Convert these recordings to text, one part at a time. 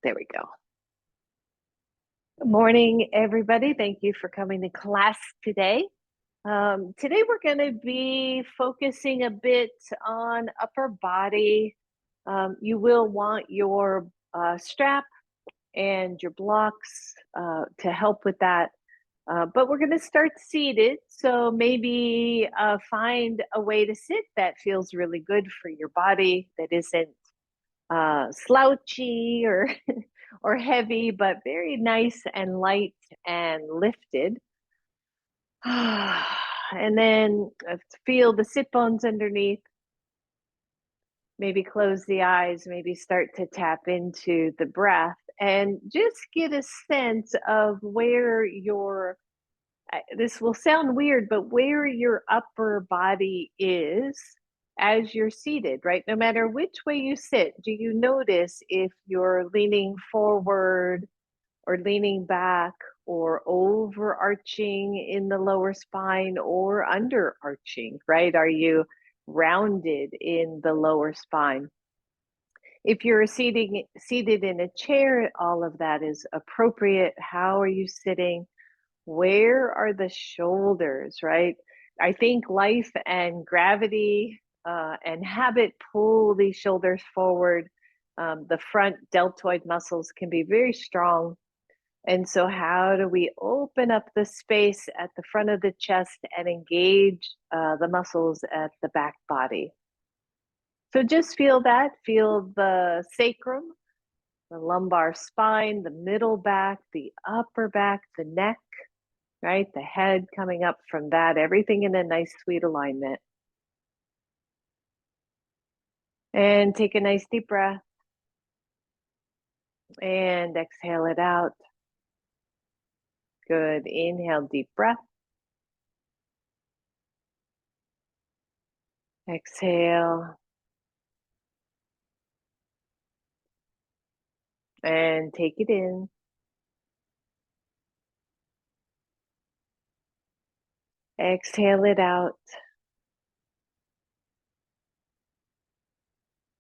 There we go. Good morning, everybody. Thank you for coming to class today. Today we're going to be focusing a bit on upper body. You will want your strap and your blocks to help with that. But we're going to start seated. So maybe find a way to sit that feels really good for your body, that isn't slouchy or or heavy, but very nice and light and lifted. And then feel the sit bones underneath. Maybe close the eyes, maybe start to tap into the breath and just get a sense of where your, this will sound weird, but where your upper body is as you're seated, right? No matter which way you sit, do you notice if you're leaning forward or leaning back or overarching in the lower spine or underarching, right? Are you rounded in the lower spine? If you're seated in a chair, all of that is appropriate. How are you sitting? Where are the shoulders, right? I think life and gravity and habit pull these shoulders forward. The front deltoid muscles can be very strong. And so how do we open up the space at the front of the chest and engage the muscles at the back body? So just feel that, feel the sacrum, the lumbar spine, the middle back, the upper back, the neck, right? The head coming up from that, everything in a nice sweet alignment. And take a nice deep breath and exhale it out. Good. Inhale, deep breath. Exhale. And take it in. Exhale it out.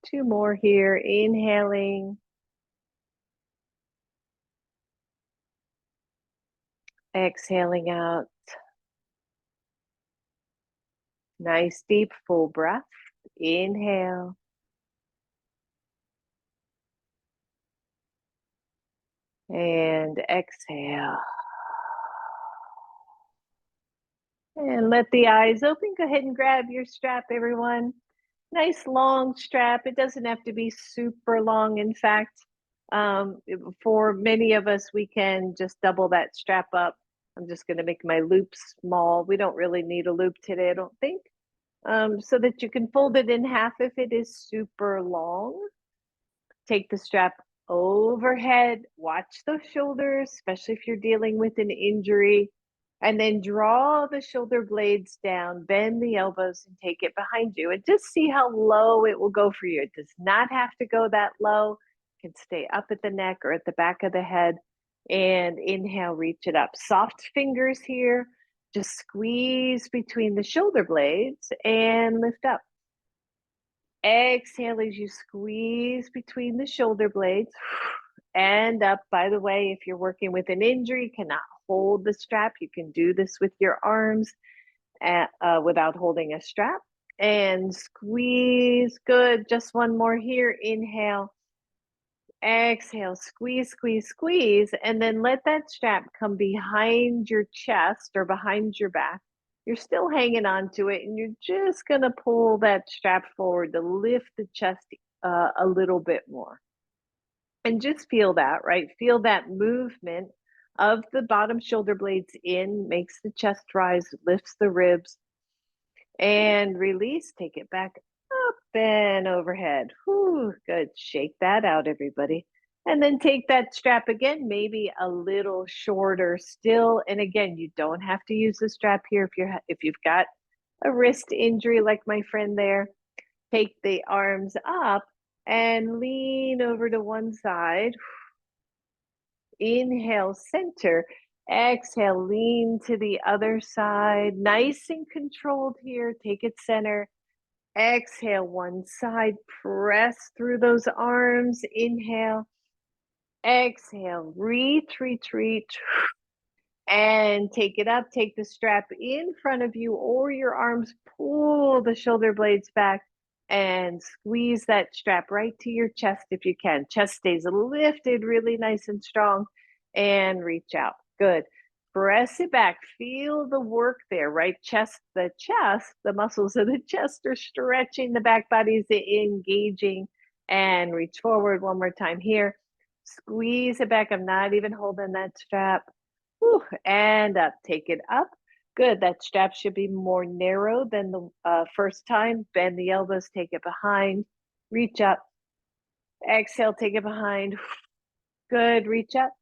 Two more here. Inhaling. Exhaling out. Nice deep full breath. Inhale. And exhale. And let the eyes open. Go ahead and grab your strap, everyone. Nice long strap. It doesn't have to be super long. In fact, for many of us, we can just double that strap up. I'm just going to make my loop small. We don't really need a loop today, I don't think. So that you can fold it in half if it is super long. Take the strap overhead. Watch those shoulders, especially if you're dealing with an injury. And then draw the shoulder blades down, bend the elbows and take it behind you. And just see how low it will go for you. It does not have to go that low. It can stay up at the neck or at the back of the head. And inhale, reach it up. Soft fingers here. Just squeeze between the shoulder blades and lift up. Exhale as you squeeze between the shoulder blades and up. By the way, if you're working with an injury, cannot hold the strap, you can do this with your arms without holding a strap. And squeeze. Good. Just one more here. Inhale. Exhale. Squeeze, squeeze, squeeze. And then let that strap come behind your chest or behind your back. You're still hanging on to it, and you're just going to pull that strap forward to lift the chest a little bit more. And just feel that, right? Feel that movement of the bottom shoulder blades in, makes the chest rise, lifts the ribs, and release. Take it back up and overhead. Whew, good. Shake that out, everybody. And then take that strap again, maybe a little shorter still. And again, you don't have to use the strap here if you've got a wrist injury like my friend there. Take the arms up and lean over to one side. Inhale, center. Exhale, lean to the other side. Nice and controlled here. Take it center. Exhale, one side. Press through those arms. Inhale. Exhale, reach, reach, reach. And take it up. Take the strap in front of you or your arms. Pull the shoulder blades back and squeeze that strap right to your chest if you can. Chest stays lifted, really nice and strong. And reach out. Good. Press it back. Feel the work there, right? The muscles of the chest are stretching. The back body is engaging. And reach forward one more time here. Squeeze it back. I'm not even holding that strap. Whew, and up. Take it up. Good. That strap should be more narrow than the first time. Bend the elbows. Take it behind. Reach up. Exhale. Take it behind. Good. Reach up.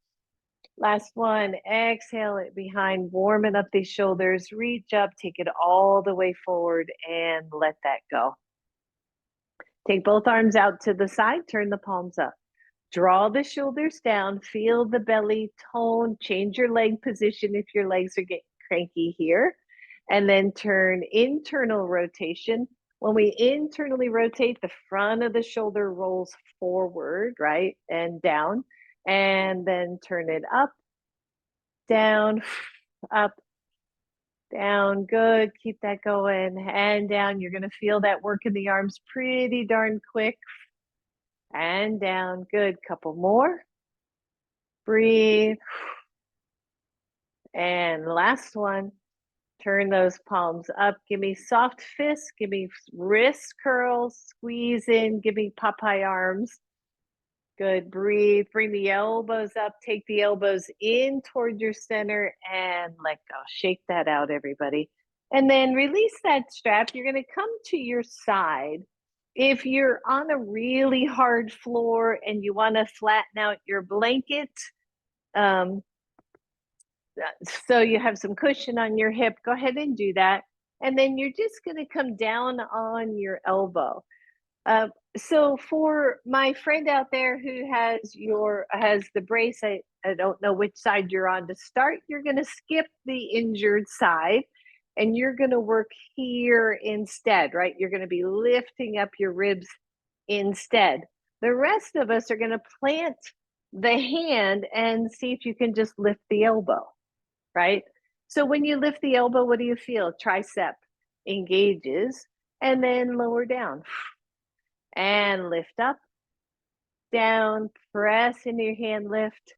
Last one. Exhale it behind. Warming up these shoulders. Reach up. Take it all the way forward and let that go. Take both arms out to the side. Turn the palms up. Draw the shoulders down, feel the belly tone, change your leg position if your legs are getting cranky here, and then turn internal rotation. When we internally rotate, the front of the shoulder rolls forward, right, and down, and then turn it up, down, up, down. Good. Keep that going, and down. You're going to feel that work in the arms pretty darn quick. And down. Good. Couple more. Breathe. And last one. Turn those palms up. Give me soft fists. Give me wrist curls. Squeeze in. Give me Popeye arms. Good. Breathe. Bring the elbows up. Take the elbows in toward your center and let go. Shake that out, everybody. And then release that strap. You're going to come to your side. If you're on a really hard floor and you want to flatten out your blanket, so you have some cushion on your hip, go ahead and do that. And then you're just going to come down on your elbow. So for my friend out there who has the brace, I don't know which side you're on to start. You're going to skip the injured side and you're going to work here instead, right? You're going to be lifting up your ribs instead. The rest of us are going to plant the hand and see if you can just lift the elbow, right? So when you lift the elbow, what do you feel? Tricep engages and then lower down and lift up, down, press into your hand, lift,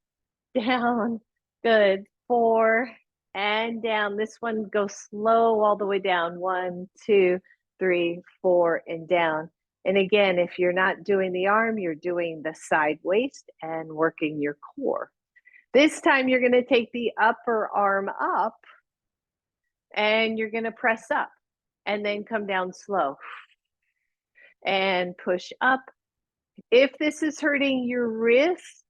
down, good, 4, and down. This one goes slow all the way down, 1, 2, 3, 4, and down. And again, if you're not doing the arm, you're doing the side waist and working your core. This time you're going to take the upper arm up and you're going to press up and then come down slow and push up. If this is hurting your wrist,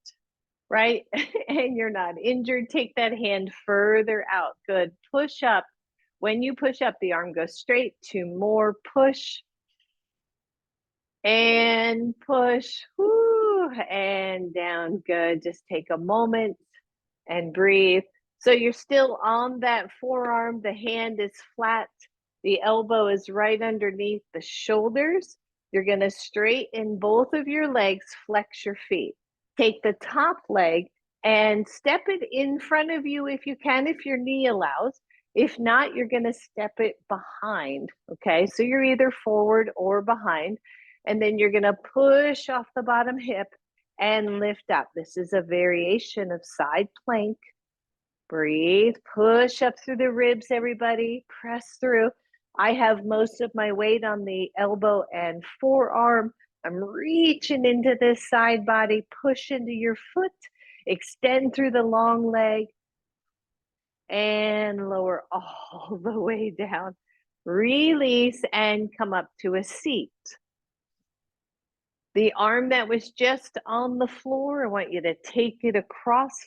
right, and you're not injured, take that hand further out. Good. Push up. When you push up, the arm goes straight. 2 more. Push and push. Whoo, and down. Good. Just take a moment and breathe. So you're still on that forearm. The hand is flat. The elbow is right underneath the shoulders. You're going to straighten both of your legs, flex your feet. Take the top leg and step it in front of you if you can, if your knee allows. If not, you're going to step it behind, okay? So you're either forward or behind, and then you're going to push off the bottom hip and lift up. This is a variation of side plank. Breathe, push up through the ribs, everybody, press through. I have most of my weight on the elbow and forearm. I'm reaching into this side body, push into your foot, extend through the long leg, and lower all the way down. Release and come up to a seat. The arm that was just on the floor, I want you to take it across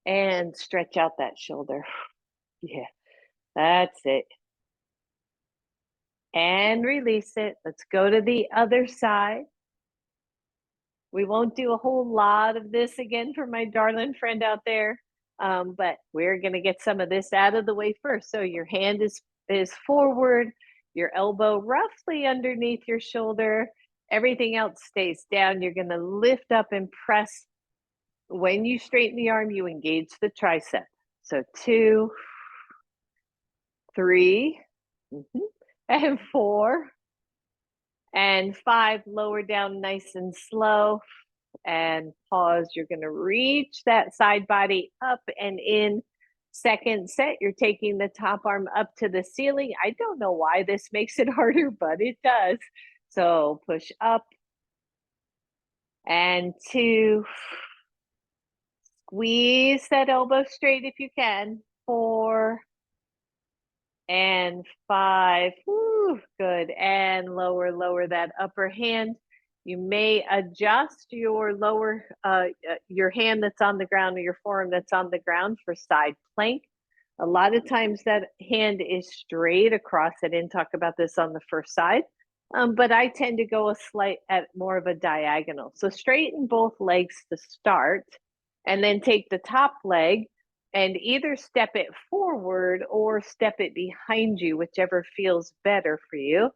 and stretch out that shoulder. Yeah, that's it. And release it. Let's go to the other side. We won't do a whole lot of this again for my darling friend out there, but we're going to get some of this out of the way first. So your hand is forward, your elbow roughly underneath your shoulder. Everything else stays down. You're going to lift up and press When you straighten the arm, you engage the tricep. So 2, 3, and 4, and 5. Lower down nice and slow. And pause. You're going to reach that side body up and in. Second set, you're taking the top arm up to the ceiling. I don't know why this makes it harder, but it does. So push up. And 2. Squeeze that elbow straight if you can. 4. And 5. Woo, good. And lower that upper hand. You may adjust your lower, your hand that's on the ground or your forearm that's on the ground for side plank. A lot of times that hand is straight across. I didn't talk about this on the first side, but I tend to go a slight at more of a diagonal. So straighten both legs to start, and then take the top leg and either step it forward or step it behind you, whichever feels better for you.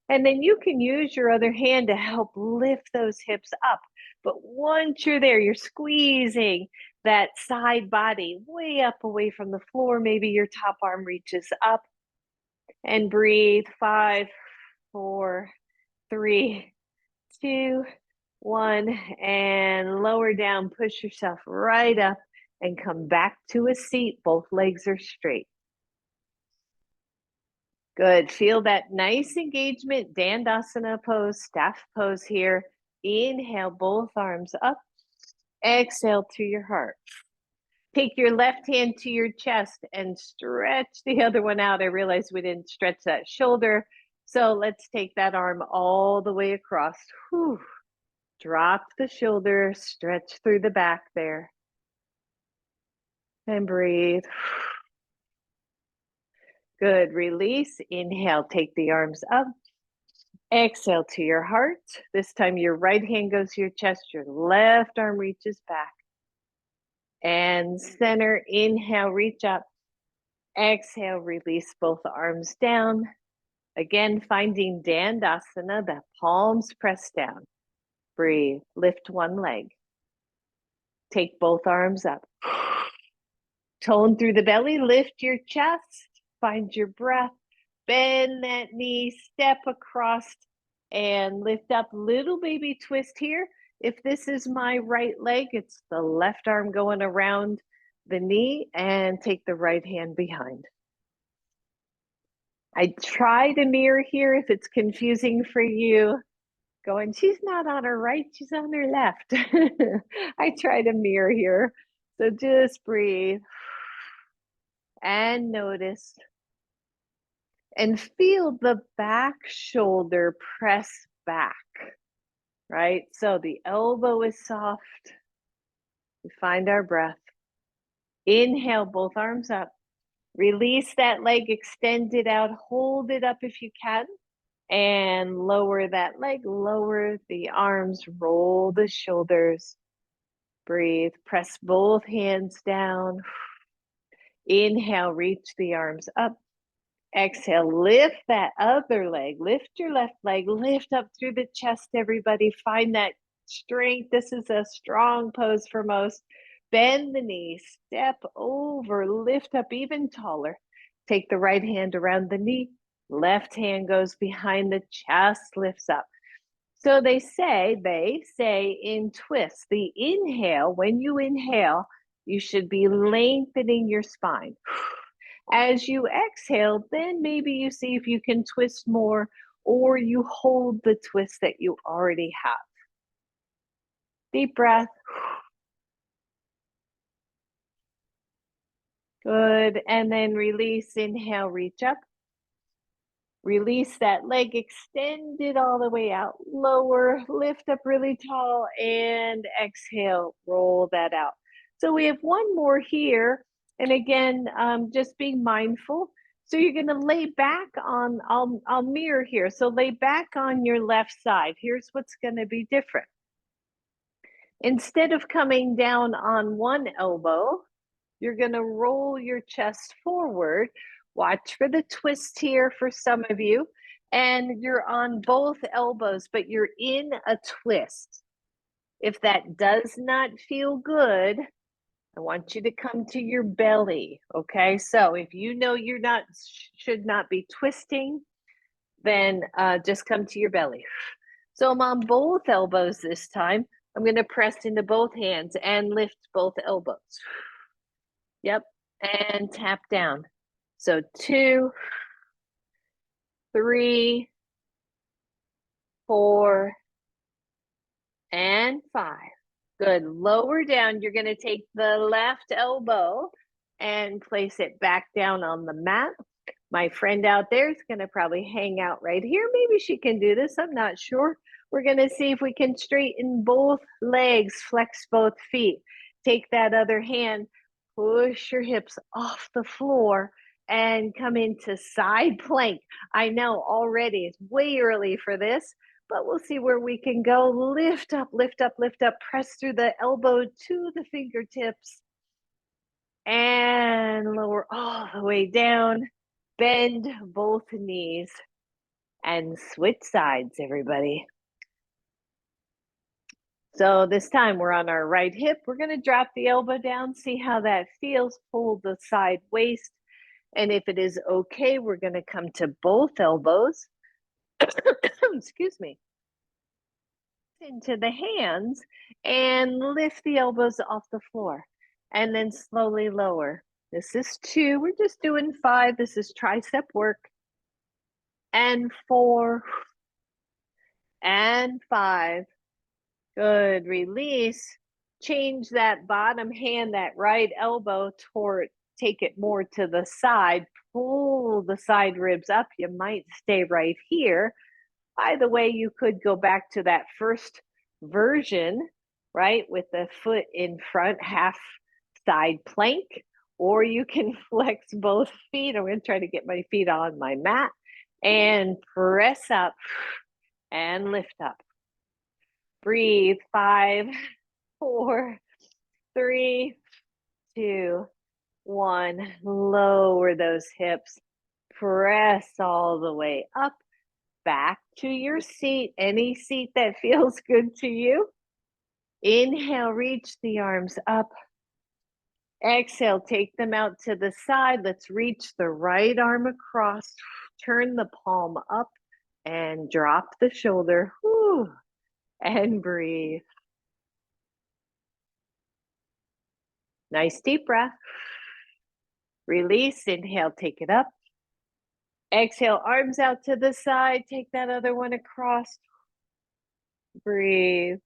And then you can use your other hand to help lift those hips up. But once you're there, you're squeezing that side body way up away from the floor. Maybe your top arm reaches up. And breathe. 5, 4, 3, 2, 1. And lower down. Push yourself right up and come back to a seat. Both legs are straight. Good. Feel that nice engagement. Dandasana pose, staff pose here. Inhale, both arms up. Exhale to your heart. Take your left hand to your chest and stretch the other one out. I realize we didn't stretch that shoulder. So let's take that arm all the way across. Whew. Drop the shoulder, stretch through the back there. And breathe. Good. Release. Inhale. Take the arms up. Exhale to your heart. This time your right hand goes to your chest. Your left arm reaches back. And center. Inhale. Reach up. Exhale. Release both arms down. Again, finding Dandasana. The palms press down. Breathe. Lift one leg. Take both arms up. Tone through the belly. Lift your chest. Find your breath. Bend that knee, step across and lift up. Little baby twist here. If this is my right leg, it's the left arm going around the knee, and take the right hand behind. I try to mirror here if it's confusing for you. Going, she's not on her right, she's on her left. I try to mirror here. So just breathe and notice. And feel the back shoulder press back, right? So the elbow is soft. We find our breath. Inhale, both arms up. Release that leg, extend it out, hold it up if you can, and lower that leg, lower the arms, roll the shoulders. Breathe, press both hands down. Inhale, reach the arms up. Exhale, lift that other leg, lift your left leg, lift up through the chest, everybody. Find that strength. This is a strong pose for most. Bend the knee, step over, lift up even taller. Take the right hand around the knee, left hand goes behind the chest, lifts up. So they say in twists, the inhale, when you inhale, you should be lengthening your spine. As you exhale, then maybe you see if you can twist more, or you hold the twist that you already have. Deep breath. Good. And then release. Inhale, reach up. Release that leg, extend it all the way out. Lower, lift up really tall, and exhale, roll that out. So we have one more here. And again, just being mindful. So you're going to lay back on, I'll mirror here. So lay back on your left side. Here's what's going to be different. Instead of coming down on one elbow, you're going to roll your chest forward. Watch for the twist here for some of you. And you're on both elbows, but you're in a twist. If that does not feel good, I want you to come to your belly, okay? So if you know you're not, should not be twisting, then just come to your belly. So I'm on both elbows this time. I'm going to press into both hands and lift both elbows. Yep, and tap down. So 2, 3, 4, and 5. Good. Lower down. You're going to take the left elbow and place it back down on the mat. My friend out there is going to probably hang out right here. Maybe she can do this. I'm not sure. We're going to see if we can straighten both legs, flex both feet. Take that other hand, push your hips off the floor, and come into side plank. I know already it's way early for this, but we'll see where we can go. Lift up, lift up, lift up. Press through the elbow to the fingertips and lower all the way down. Bend both knees and switch sides, everybody. So this time we're on our right hip. We're going to drop the elbow down, see how that feels. Pull the side waist. And if it is okay, we're going to come to both elbows. Excuse me. Into the hands and lift the elbows off the floor. And then slowly lower. This is 2. We're just doing 5. This is tricep work. And 4. And 5. Good. Release. Change that bottom hand, that right elbow toward, take it more to the side. Pull the side ribs up. You might stay right here. By the way, you could go back to that first version, right, with the foot in front, half side plank, or you can flex both feet. I'm going to try to get my feet on my mat and press up and lift up. Breathe. 5, 4, 3, 2, 1. Lower those hips. Press all the way up. Back to your seat, any seat that feels good to you. Inhale, reach the arms up. Exhale, take them out to the side. Let's reach the right arm across. Turn the palm up and drop the shoulder. Whew. And breathe. Nice deep breath. Release, inhale, take it up. Exhale, arms out to the side. Take that other one across. Breathe.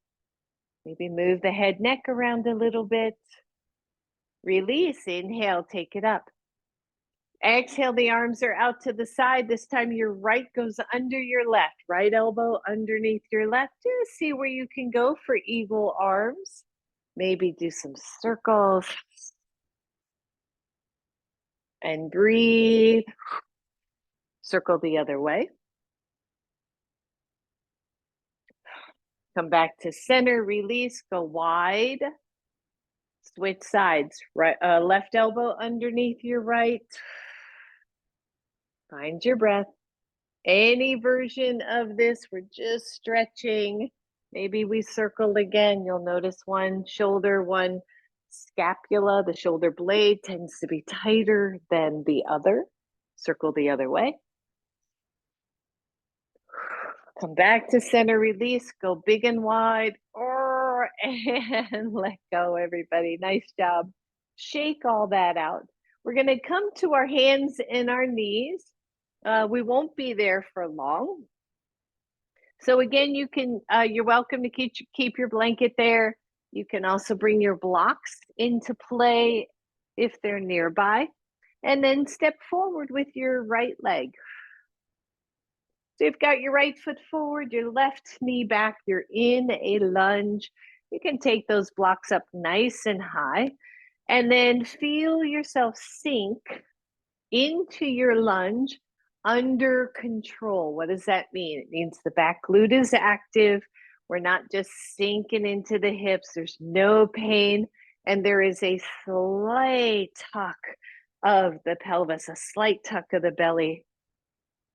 Maybe move the head, neck around a little bit. Release, inhale, take it up. Exhale, the arms are out to the side. This time your right goes under your left. Right elbow underneath your left. Just see where you can go for eagle arms. Maybe do some circles. And breathe. Circle the other way. Come back to center, release, go wide. Switch sides, right, left elbow underneath your right. Find your breath. Any version of this, we're just stretching. Maybe we circle again. You'll notice one shoulder, one scapula. The shoulder blade tends to be tighter than the other. Circle the other way. Come back to center, release, go big and wide, and let go, everybody. Nice job. Shake all that out. We're going to come to our hands and our knees. We won't be there for long. So again, you can, you're welcome to keep your blanket there. You can also bring your blocks into play if they're nearby. And then step forward with your right leg. So you've got your right foot forward, your left knee back, you're in a lunge. You can take those blocks up nice and high, and then feel yourself sink into your lunge under control. What does that mean? It means the back glute is active. We're not just sinking into the hips. There's no pain, and there is a slight tuck of the pelvis, a slight tuck of the belly,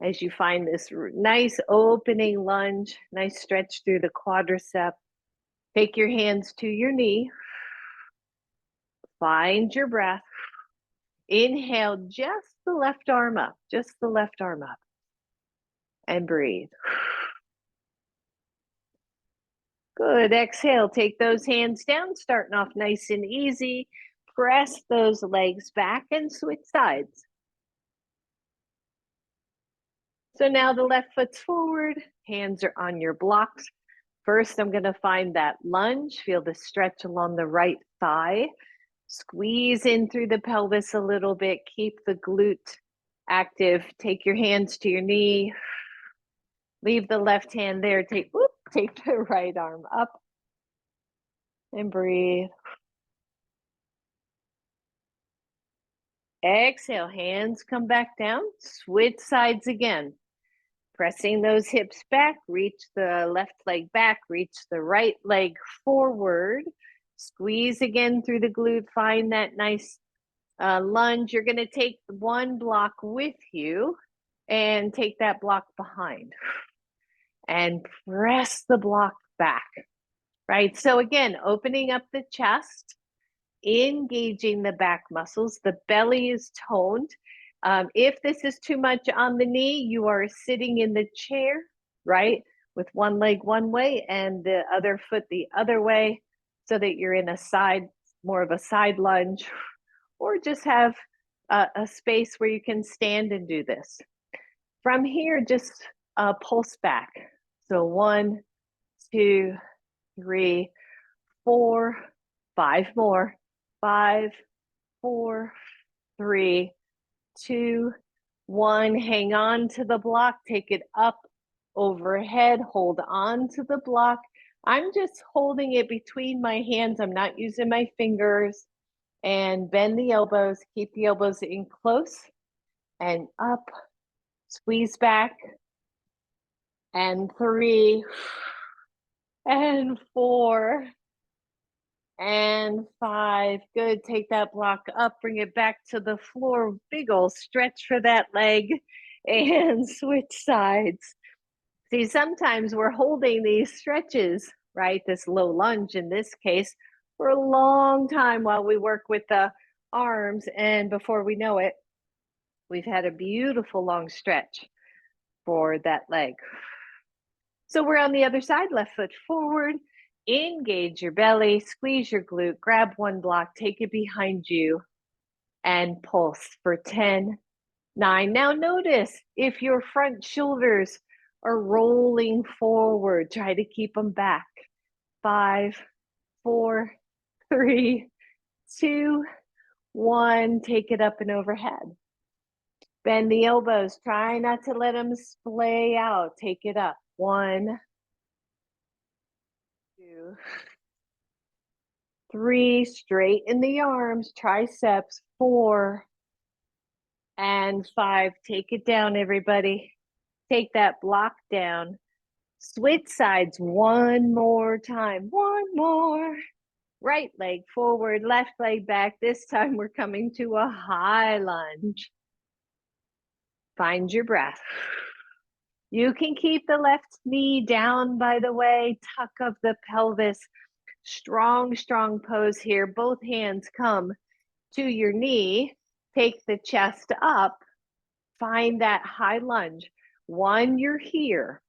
as you find this nice opening lunge, nice stretch through the quadricep. Take your hands to your knee. Find your breath. Inhale just the left arm up, just the left arm up. And breathe. Good. Exhale. Take those hands down, starting off nice and easy. Press those legs back and switch sides. So now the left foot's forward, hands are on your blocks. First, I'm going to find that lunge. Feel the stretch along the right thigh. Squeeze in through the pelvis a little bit. Keep the glute active. Take your hands to your knee. Leave the left hand there. Take the right arm up and breathe. Exhale, hands come back down. Switch sides again. Pressing those hips back, reach the left leg back, reach the right leg forward. Squeeze again through the glute, find that nice lunge. You're going to take one block with you and take that block behind and press the block back, right? So again, opening up the chest, engaging the back muscles. The belly is toned. If this is too much on the knee, you are sitting in the chair, right? With one leg one way and the other foot the other way, so that you're in a side, more of a side lunge, or just have a space where you can stand and do this. From here, just pulse back. So 1, 2, 3, 4, 5 more. 5, 4, 3, 2, 1. Hang on to the block. Take it up overhead. Hold on to the block. I'm just holding it between my hands. I'm not using my fingers. And bend the elbows. Keep the elbows in close and up. Squeeze back. And 3 and 4 and 5. Good. Take that block up, bring it back to the floor. Big old stretch for that leg and switch sides. See, sometimes we're holding these stretches, right? This low lunge in this case, for a long time while we work with the arms. And before we know it, we've had a beautiful long stretch for that leg. So we're on the other side, left foot forward. Engage your belly, squeeze your glute, grab one block, take it behind you, and pulse for 10, 9. Now notice if your front shoulders are rolling forward, try to keep them back. 5, 4, 3, 2, 1. Take it up and overhead. Bend the elbows. Try not to let them splay out. Take it up. 1, 2, 3. Straighten the arms, triceps. 4 and 5. Take it down, everybody. Take that block down. Switch sides one more time. One more. Right leg forward, left leg back. This time we're coming to a high lunge. Find your breath. You can keep the left knee down, by the way. Tuck of the pelvis. Strong, strong pose here. Both hands come to your knee. Take the chest up. Find that high lunge. 1, you're here.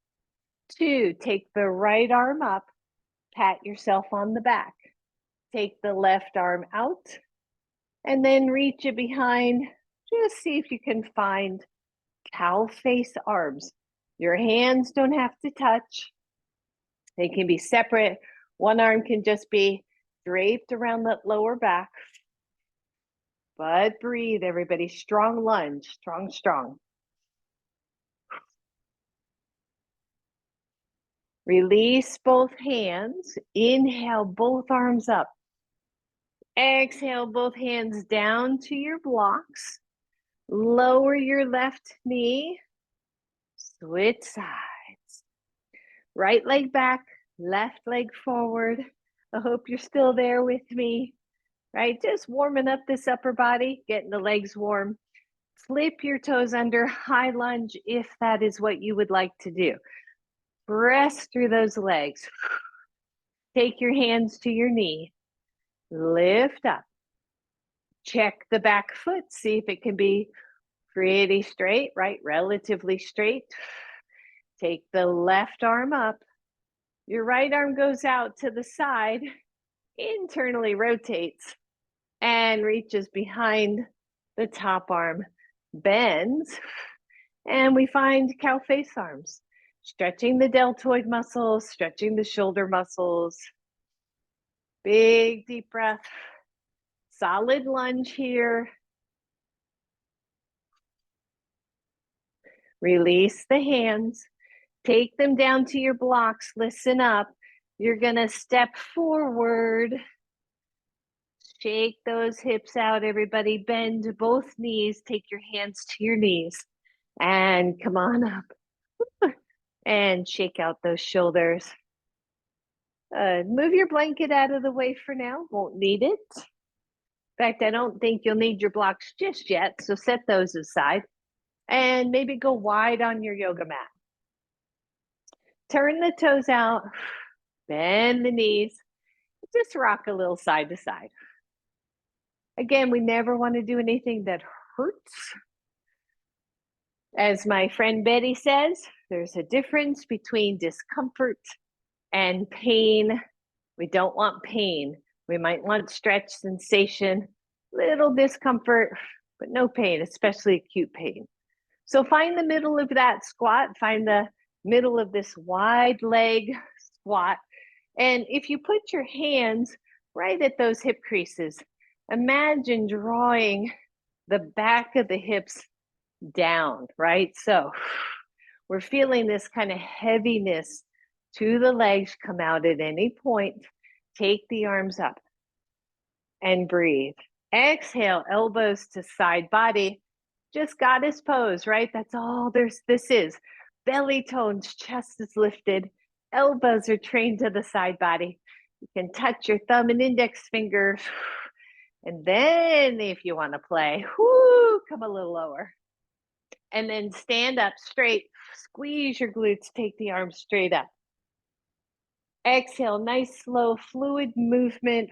2, take the right arm up. Pat yourself on the back. Take the left arm out. And then reach it behind. Just see if you can find cow face arms. Your hands don't have to touch. They can be separate. One arm can just be draped around the lower back. But breathe, everybody. Strong lunge. Strong, strong. Release both hands. Inhale, both arms up. Exhale, both hands down to your blocks. Lower your left knee. Switch sides. Right leg back, left leg forward. I hope you're still there with me, right? Just warming up this upper body, getting the legs warm. Flip your toes under, high lunge if that is what you would like to do. Press through those legs. Take your hands to your knee. Lift up. Check the back foot. See if it can be pretty straight, right? Relatively straight. Take the left arm up. Your right arm goes out to the side, internally rotates, and reaches behind the top arm, bends, and we find cow face arms. Stretching the deltoid muscles, stretching the shoulder muscles. Big deep breath. Solid lunge here. Release the hands. Take them down to your blocks. Listen up. You're going to step forward. Shake those hips out, everybody. Bend both knees. Take your hands to your knees. And come on up. And shake out those shoulders. Move your blanket out of the way for now. Won't need it. In fact, I don't think you'll need your blocks just yet. So set those aside. And maybe go wide on your yoga mat. Turn the toes out. Bend the knees. Just rock a little side to side. Again, we never want to do anything that hurts. As my friend Betty says, there's a difference between discomfort and pain. We don't want pain. We might want stretch, sensation, little discomfort, but no pain, especially acute pain. So find the middle of that squat, find the middle of this wide leg squat. And if you put your hands right at those hip creases, imagine drawing the back of the hips down, right? So we're feeling this kind of heaviness to the legs come out at any point. Take the arms up and breathe. Exhale, elbows to side body. Just goddess pose, right? That's all this is. Belly tones, chest is lifted. Elbows are trained to the side body. You can touch your thumb and index finger. And then if you want to play, come a little lower. And then stand up straight. Squeeze your glutes. Take the arms straight up. Exhale, nice, slow, fluid movement.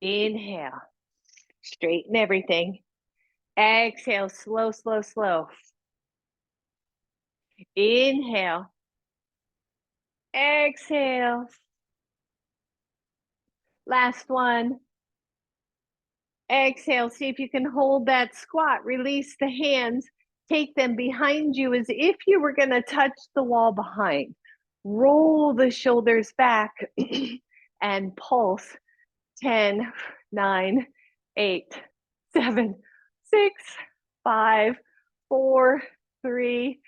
Inhale. Straighten everything. Exhale, slow, slow, slow. Inhale. Exhale. Last one. Exhale. See if you can hold that squat. Release the hands. Take them behind you as if you were going to touch the wall behind. Roll the shoulders back and pulse. 10, 9, 8, 7, 6, 5, 4, 3,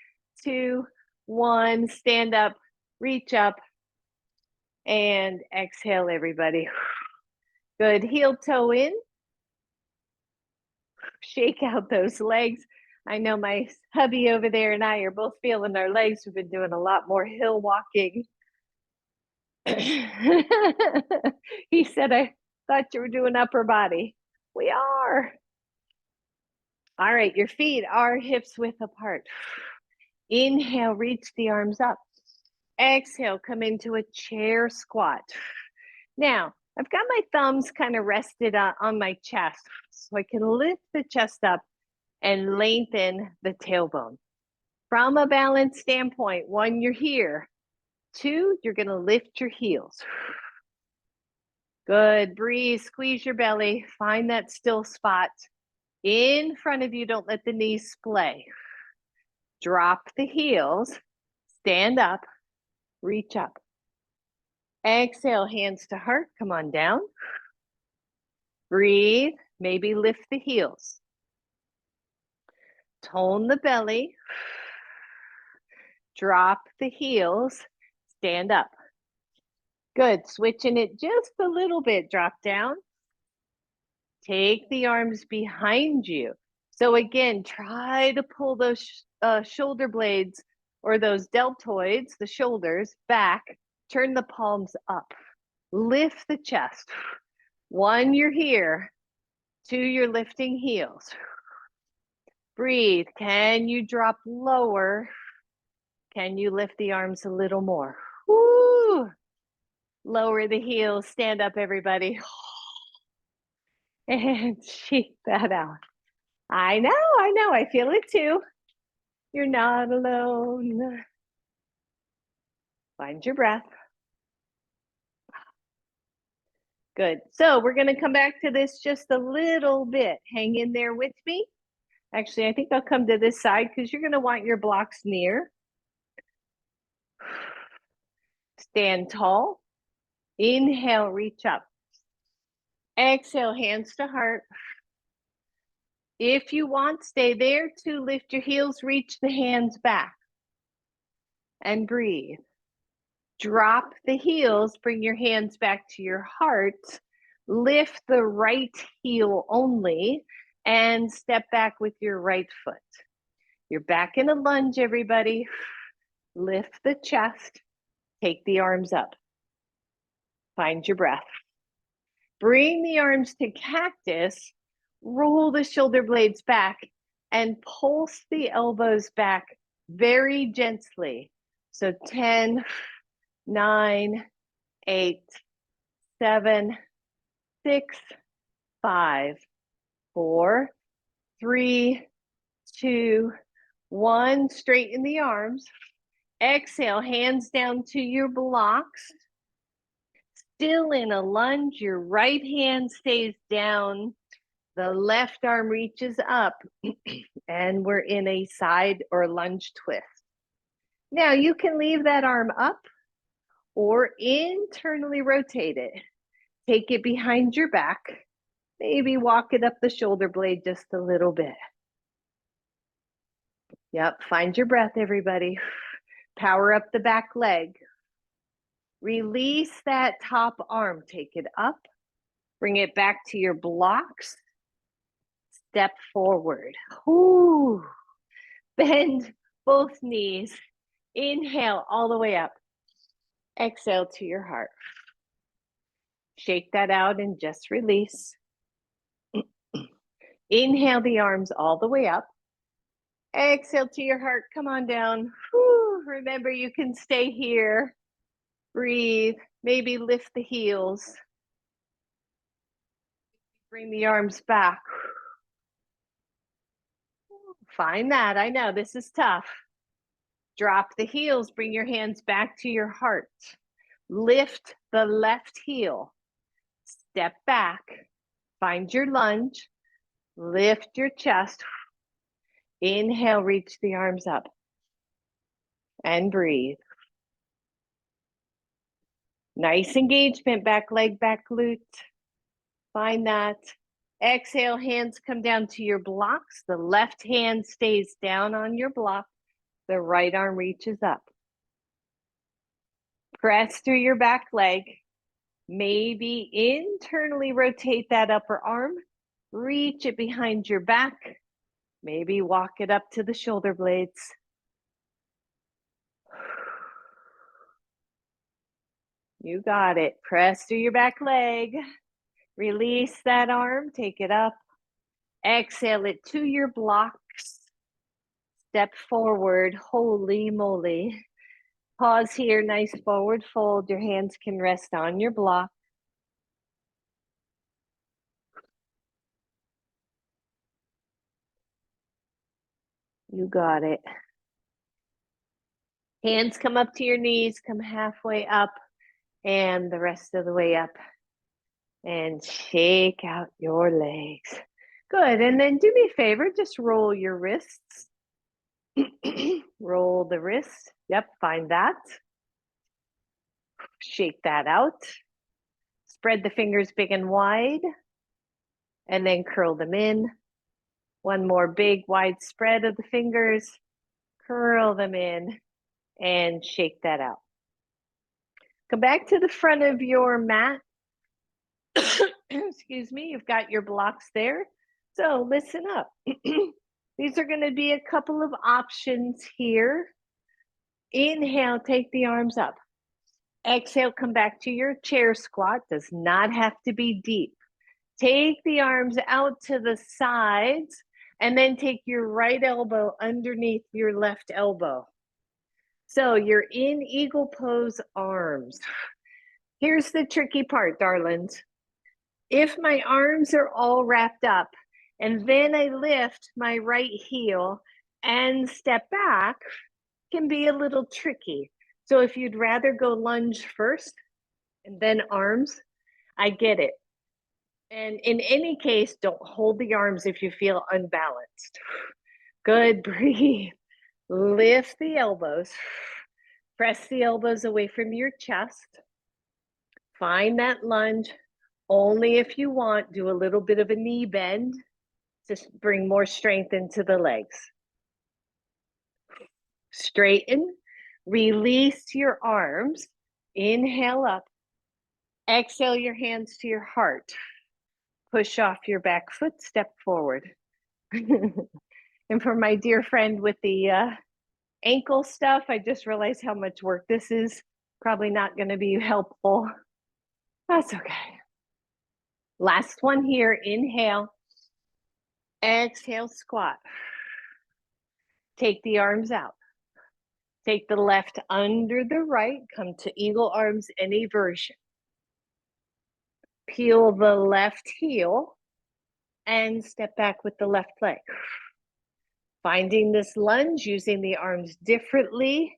2, 1. Stand up, reach up, and exhale, everybody. Good. Heel toe in. Shake out those legs. I know my hubby over there and I are both feeling our legs. We've been doing a lot more hill walking. He said, I thought you were doing upper body. We are. All right, your feet are hips width apart. Inhale, reach the arms up. Exhale, come into a chair squat. Now, I've got my thumbs kind of rested on my chest, so I can lift the chest up and lengthen the tailbone. From a balance standpoint, 1, you're here. 2, you're going to lift your heels. Good. Breathe. Squeeze your belly. Find that still spot. In front of you, don't let the knees splay. Drop the heels. Stand up. Reach up. Exhale, hands to heart. Come on down. Breathe. Maybe lift the heels. Tone the belly. Drop the heels. Stand up. Good. Switching it just a little bit. Drop down. Take the arms behind you. So again, try to pull those shoulder blades or those deltoids, the shoulders, back. Turn the palms up. Lift the chest. 1, you're here. 2, you're lifting heels. Breathe. Can you drop lower? Can you lift the arms a little more? Woo! Lower the heels, stand up, everybody. And shake that out. I know, I feel it too. You're not alone. Find your breath. Good. So we're going to come back to this just a little bit. Hang in there with me. Actually, I think I'll come to this side because you're going to want your blocks near. Stand tall. Inhale, reach up. Exhale, hands to heart. If you want, stay there to lift your heels, reach the hands back. And breathe. Drop the heels, bring your hands back to your heart. Lift the right heel only and step back with your right foot. You're back in a lunge, everybody. Lift the chest. Take the arms up. Find your breath. Bring the arms to cactus. Roll the shoulder blades back and pulse the elbows back very gently. So 10, 9, 8, 7, 6, 5, 4, 3, 2, 1. Straighten the arms. Exhale, hands down to your blocks. Still in a lunge, your right hand stays down. The left arm reaches up, and we're in a side or lunge twist. Now you can leave that arm up or internally rotate it. Take it behind your back. Maybe walk it up the shoulder blade just a little bit. Yep, find your breath, everybody. Power up the back leg. Release that top arm. Take it up. Bring it back to your blocks. Step forward. Ooh. Bend both knees. Inhale all the way up. Exhale to your heart. Shake that out and just release. Inhale the arms all the way up. Exhale to your heart. Come on down. Whew. Remember, you can stay here. Breathe. Maybe lift the heels. Bring the arms back. Find that. I know this is tough. Drop the heels. Bring your hands back to your heart. Lift the left heel. Step back. Find your lunge. Lift your chest. Inhale, reach the arms up. And breathe. Nice engagement. Back leg, back glute. Find that. Exhale, hands come down to your blocks. The left hand stays down on your block. The right arm reaches up. Press through your back leg. Maybe internally rotate that upper arm. Reach it behind your back. Maybe walk it up to the shoulder blades. You got it. Press through your back leg. Release that arm. Take it up. Exhale it to your blocks. Step forward. Holy moly. Pause here. Nice forward fold. Your hands can rest on your block. You got it. Hands come up to your knees, come halfway up and the rest of the way up. And shake out your legs. Good. And then do me a favor, just roll your wrists. Roll the wrist. Yep, find that. Shake that out. Spread the fingers big and wide. And then curl them in. One more big wide spread of the fingers. Curl them in and shake that out. Come back to the front of your mat. Excuse me, you've got your blocks there. So listen up. These are going to be a couple of options here. Inhale, take the arms up. Exhale, come back to your chair squat. Does not have to be deep. Take the arms out to the sides and then take your right elbow underneath your left elbow. So you're in eagle pose arms. Here's the tricky part, darlings. If my arms are all wrapped up and then I lift my right heel and step back, can be a little tricky. So if you'd rather go lunge first and then arms, I get it. And in any case, don't hold the arms if you feel unbalanced. Good, breathe. Lift the elbows. Press the elbows away from your chest. Find that lunge. Only if you want, do a little bit of a knee bend to bring more strength into the legs. Straighten, release your arms. Inhale up. Exhale your hands to your heart. Push off your back foot, step forward. And for my dear friend with the ankle stuff, I just realized how much work this is. Probably not going to be helpful. That's okay. Last one here. Inhale. Exhale, squat. Take the arms out. Take the left under the right. Come to eagle arms, any version. Peel the left heel and step back with the left leg. Finding this lunge, using the arms differently.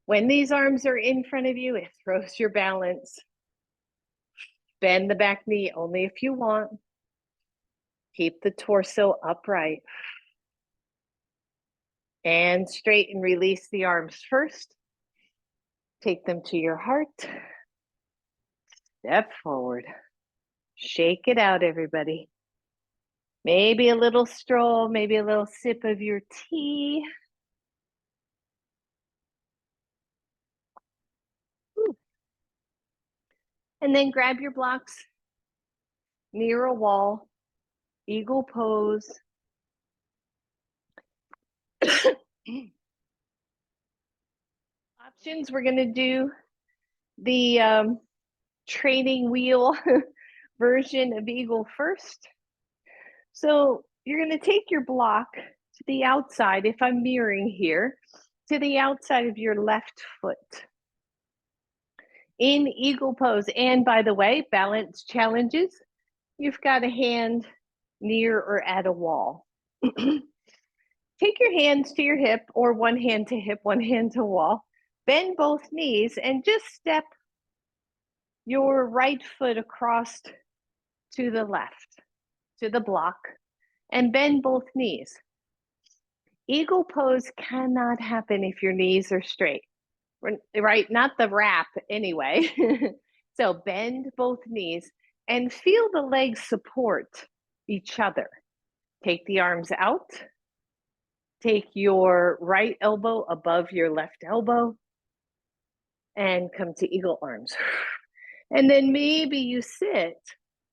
When these arms are in front of you, it throws your balance. Bend the back knee only if you want. Keep the torso upright. And straighten, release the arms first. Take them to your heart. Step forward. Shake it out, everybody. Maybe a little stroll, maybe a little sip of your tea. And then grab your blocks near a wall, eagle pose. Options, we're going to do the training wheel version of eagle first. So you're going to take your block to the outside, if I'm mirroring here, to the outside of your left foot. In eagle pose, and by the way, balance challenges, you've got a hand near or at a wall. Take your hands to your hip, or one hand to hip, one hand to wall. Bend both knees and just step your right foot across to the left, to the block, and bend both knees. Eagle pose cannot happen if your knees are straight, right? Not the wrap anyway. So bend both knees and feel the legs support each other. Take the arms out. Take your right elbow above your left elbow and come to eagle arms. And then maybe you sit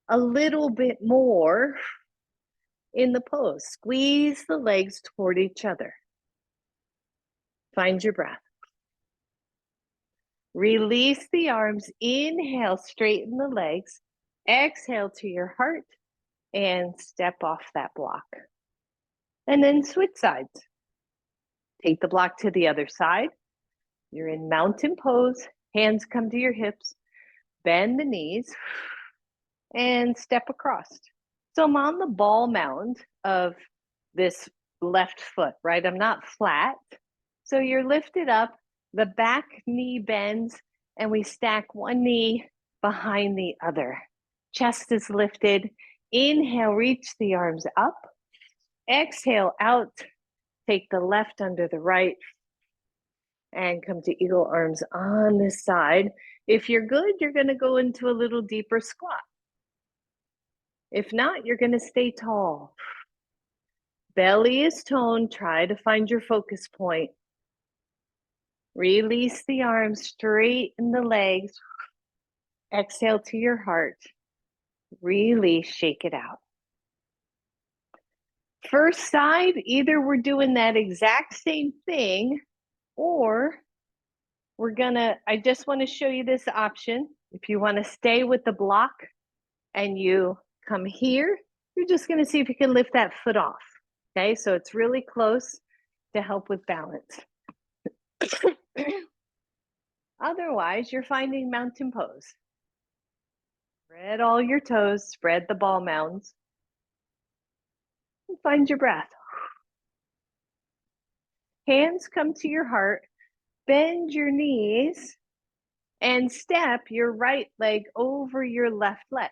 a little bit more in the pose. Squeeze the legs toward each other. Find your breath. Release the arms. Inhale, straighten the legs. Exhale to your heart and step off that block. And then switch sides. Take the block to the other side. You're in mountain pose. Hands come to your hips. Bend the knees and step across. So I'm on the ball mound of this left foot, right? I'm not flat. So you're lifted up, the back knee bends, and we stack one knee behind the other. Chest is lifted. Inhale, reach the arms up. Exhale out. Take the left under the right and come to eagle arms on this side. If you're good, you're going to go into a little deeper squat. If not, you're going to stay tall. Belly is toned. Try to find your focus point. Release the arms, straighten the legs. Exhale to your heart. Release, shake it out. First side, either we're doing that exact same thing, or I just want to show you this option. If you want to stay with the block and you come here, you're just going to see if you can lift that foot off. Okay, so it's really close to help with balance. Otherwise, you're finding mountain pose. Spread all your toes, spread the ball mounds, and find your breath. Hands come to your heart, bend your knees, and step your right leg over your left leg.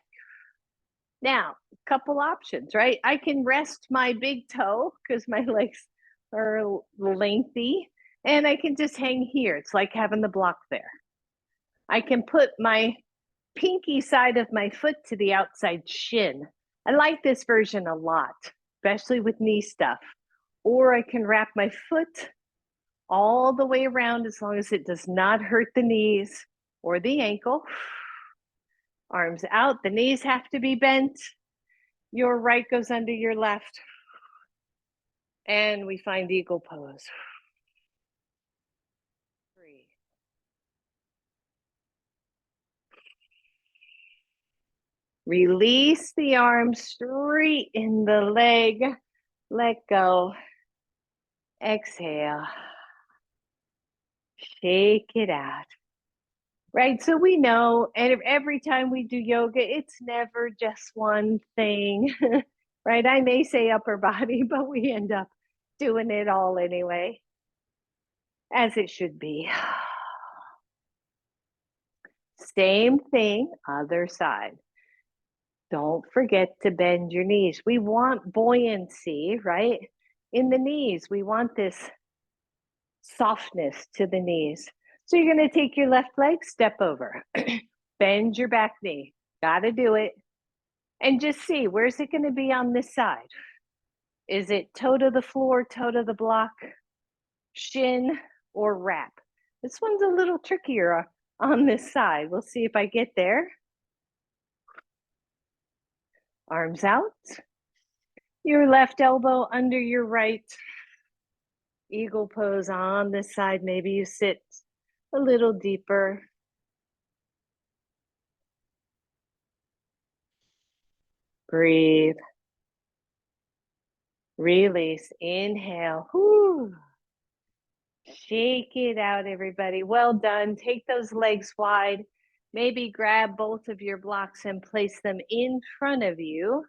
Now, a couple options, right? I can rest my big toe because my legs are lengthy, and I can just hang here. It's like having the block there. I can put my pinky side of my foot to the outside shin. I like this version a lot, especially with knee stuff. Or I can wrap my foot all the way around as long as it does not hurt the knees or the ankle. Arms out, the knees have to be bent. Your right goes under your left. And we find eagle pose. Breathe. Release the arms, straighten the leg, let go. Exhale. Shake it out. Right, so we know, and every time we do yoga, it's never just one thing, right? I may say upper body, but we end up doing it all anyway, as it should be. Same thing, other side. Don't forget to bend your knees. We want buoyancy, right? In the knees, we want this softness to the knees. So you're going to take your left leg, step over, bend your back knee. Got to do it. And just see, where's it going to be on this side? Is it toe to the floor, toe to the block, shin, or wrap? This one's a little trickier on this side. We'll see if I get there. Arms out. Your left elbow under your right. Eagle pose on this side. Maybe you sit a little deeper. Breathe. Release. Inhale. Whoo. Shake it out, everybody. Well done. Take those legs wide. Maybe grab both of your blocks and place them in front of you.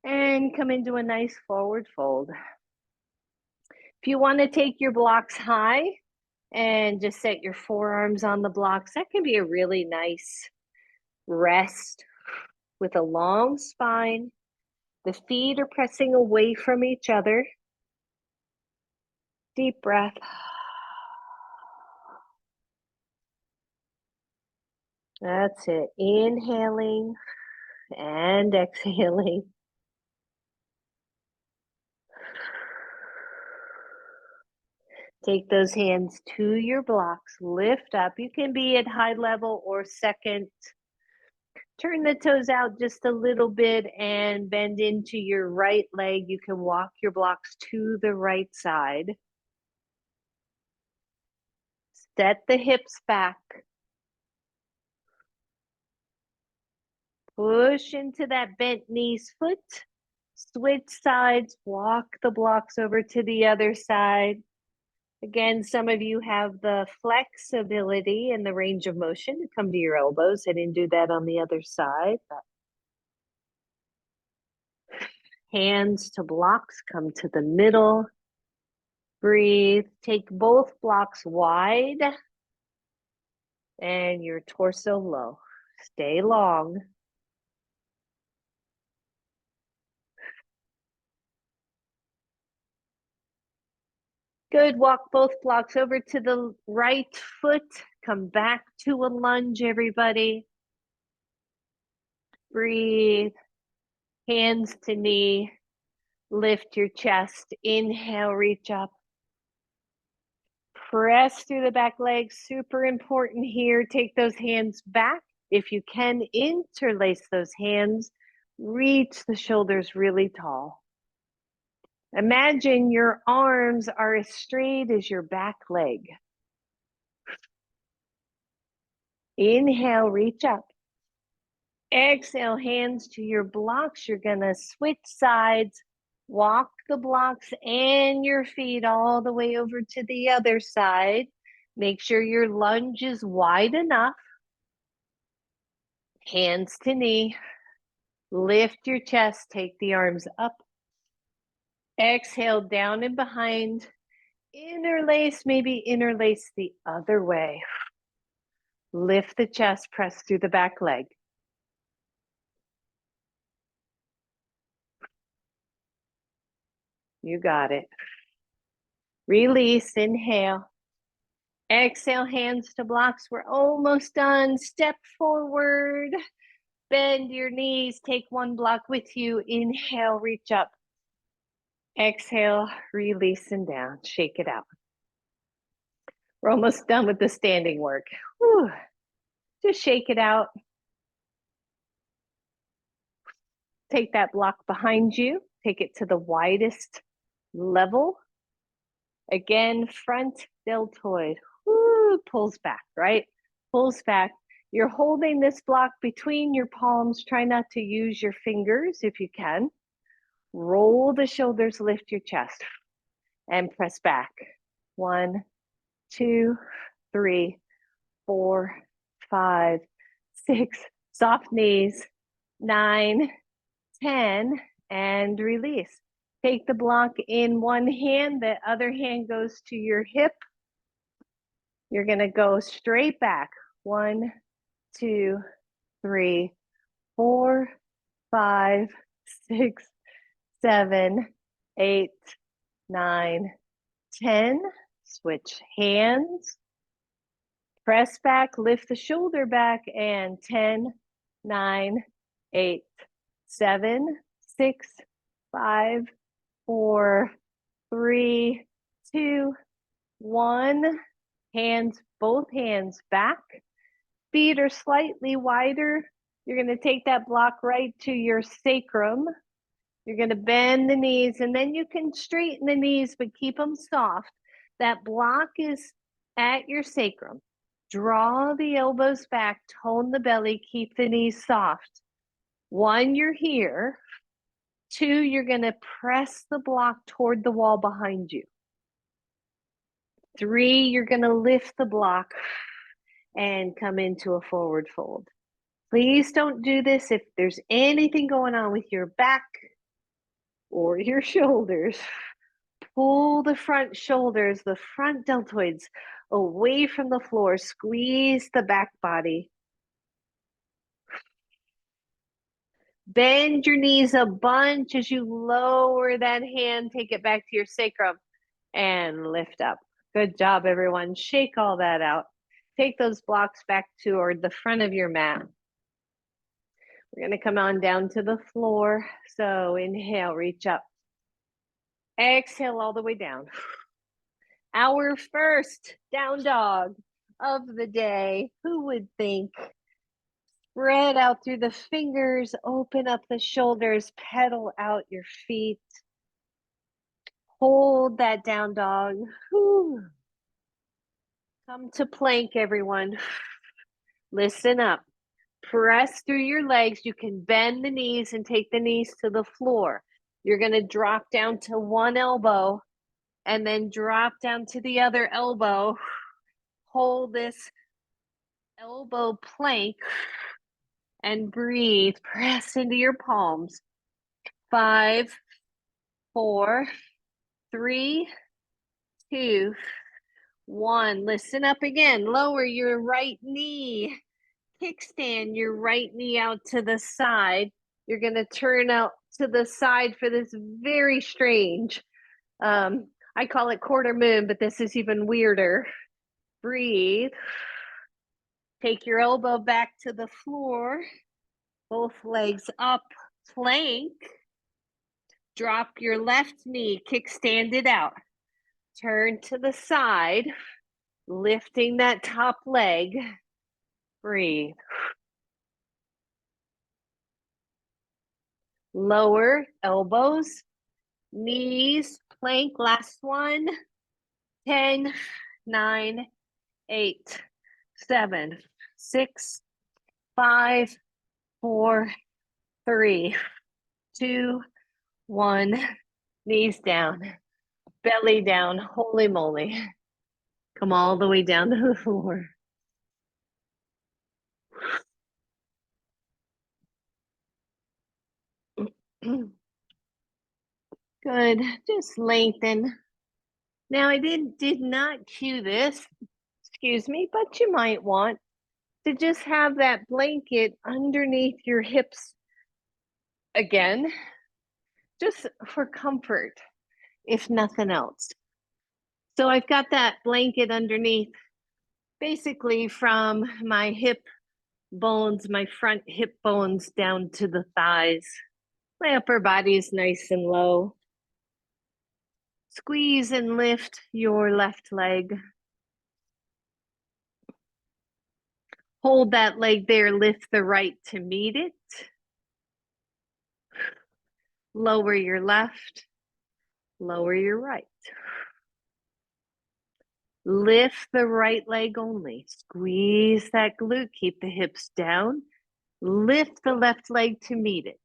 And come into a nice forward fold. If you want to take your blocks high and just set your forearms on the blocks, that can be a really nice rest with a long spine. The feet are pressing away from each other. Deep breath. That's it. Inhaling and exhaling. Take those hands to your blocks. Lift up. You can be at high level or second. Turn the toes out just a little bit and bend into your right leg. You can walk your blocks to the right side. Set the hips back. Push into that bent knees foot. Switch sides. Walk the blocks over to the other side. Again, some of you have the flexibility and the range of motion to come to your elbows. I didn't do that on the other side. Hands to blocks, come to the middle. Breathe. Take both blocks wide and your torso low. Stay long. Good. Walk both blocks over to the right foot. Come back to a lunge, everybody. Breathe. Hands to knee. Lift your chest. Inhale, reach up. Press through the back leg. Super important here. Take those hands back. If you can, interlace those hands. Reach the shoulders really tall. Imagine your arms are as straight as your back leg. Inhale, reach up. Exhale, hands to your blocks. You're going to switch sides. Walk the blocks and your feet all the way over to the other side. Make sure your lunge is wide enough. Hands to knee. Lift your chest, take the arms up. Exhale down and behind. Interlace, maybe interlace the other way. Lift the chest, press through the back leg. You got it. Release, inhale. Exhale, hands to blocks. We're almost done. Step forward. Bend your knees. Take one block with you. Inhale, reach up. Exhale, release and down. Shake it out. We're almost done with the standing work. Whew. Just shake it out. Take that block behind you. Take it to the widest level. Again, front deltoid. Woo, pulls back, right? Pulls back. You're holding this block between your palms. Try not to use your fingers if you can. Roll the shoulders, lift your chest, and press back. 1, 2, 3, 4, 5, 6. Soft knees. 9, 10, and release. Take the block in one hand, the other hand goes to your hip. You're gonna go straight back. 1, 2, 3, 4, 5, 6, 7, 8, 9, 10. Switch hands. Press back, lift the shoulder back, and 10, 9, 8, 7, 6, 5, 4, 3, 2, 1. Hands, both hands back. Feet are slightly wider. You're going to take that block right to your sacrum. You're going to bend the knees, and then you can straighten the knees, but keep them soft. That block is at your sacrum. Draw the elbows back, tone the belly, keep the knees soft. 1, you're here. 2, you're going to press the block toward the wall behind you. 3, you're going to lift the block and come into a forward fold. Please don't do this if there's anything going on with your back or your shoulders. Pull the front shoulders, the front deltoids away from the floor. Squeeze the back body. Bend your knees a bunch as you lower that hand. Take it back to your sacrum and lift up. Good job, everyone. Shake all that out. Take those blocks back toward the front of your mat. We're going to come on down to the floor. So inhale, reach up. Exhale all the way down. Our first down dog of the day. Who would think? Spread out through the fingers, open up the shoulders, pedal out your feet. Hold that down dog. Whew. Come to plank, everyone. Listen up. Press through your legs. You can bend the knees and take the knees to the floor. You're going to drop down to one elbow and then drop down to the other elbow. Hold this elbow plank and breathe. Press into your palms. 5, 4, 3, 2, 1. Listen up again. Lower your right knee. Kickstand your right knee out to the side. You're going to turn out to the side for this very strange, I call it quarter moon, but this is even weirder. Breathe. Take your elbow back to the floor. Both legs up, plank. Drop your left knee, kickstand it out. Turn to the side, lifting that top leg. Breathe. Lower elbows, knees, plank. Last one. 10, 9, 8, 7, 6, 5, 4, 3, 2, 1. Knees down, belly down, holy moly. Come all the way down to the floor. Good, just lengthen. Now I did not cue this, excuse me, but you might want to just have that blanket underneath your hips again, just for comfort, if nothing else. So I've got that blanket underneath, basically from my hip bones, my front hip bones down to the thighs. My upper body is nice and low. Squeeze and lift your left leg. Hold that leg there, lift the right to meet it. Lower your left, lower your right. Lift the right leg only. Squeeze that glute, keep the hips down. Lift the left leg to meet it.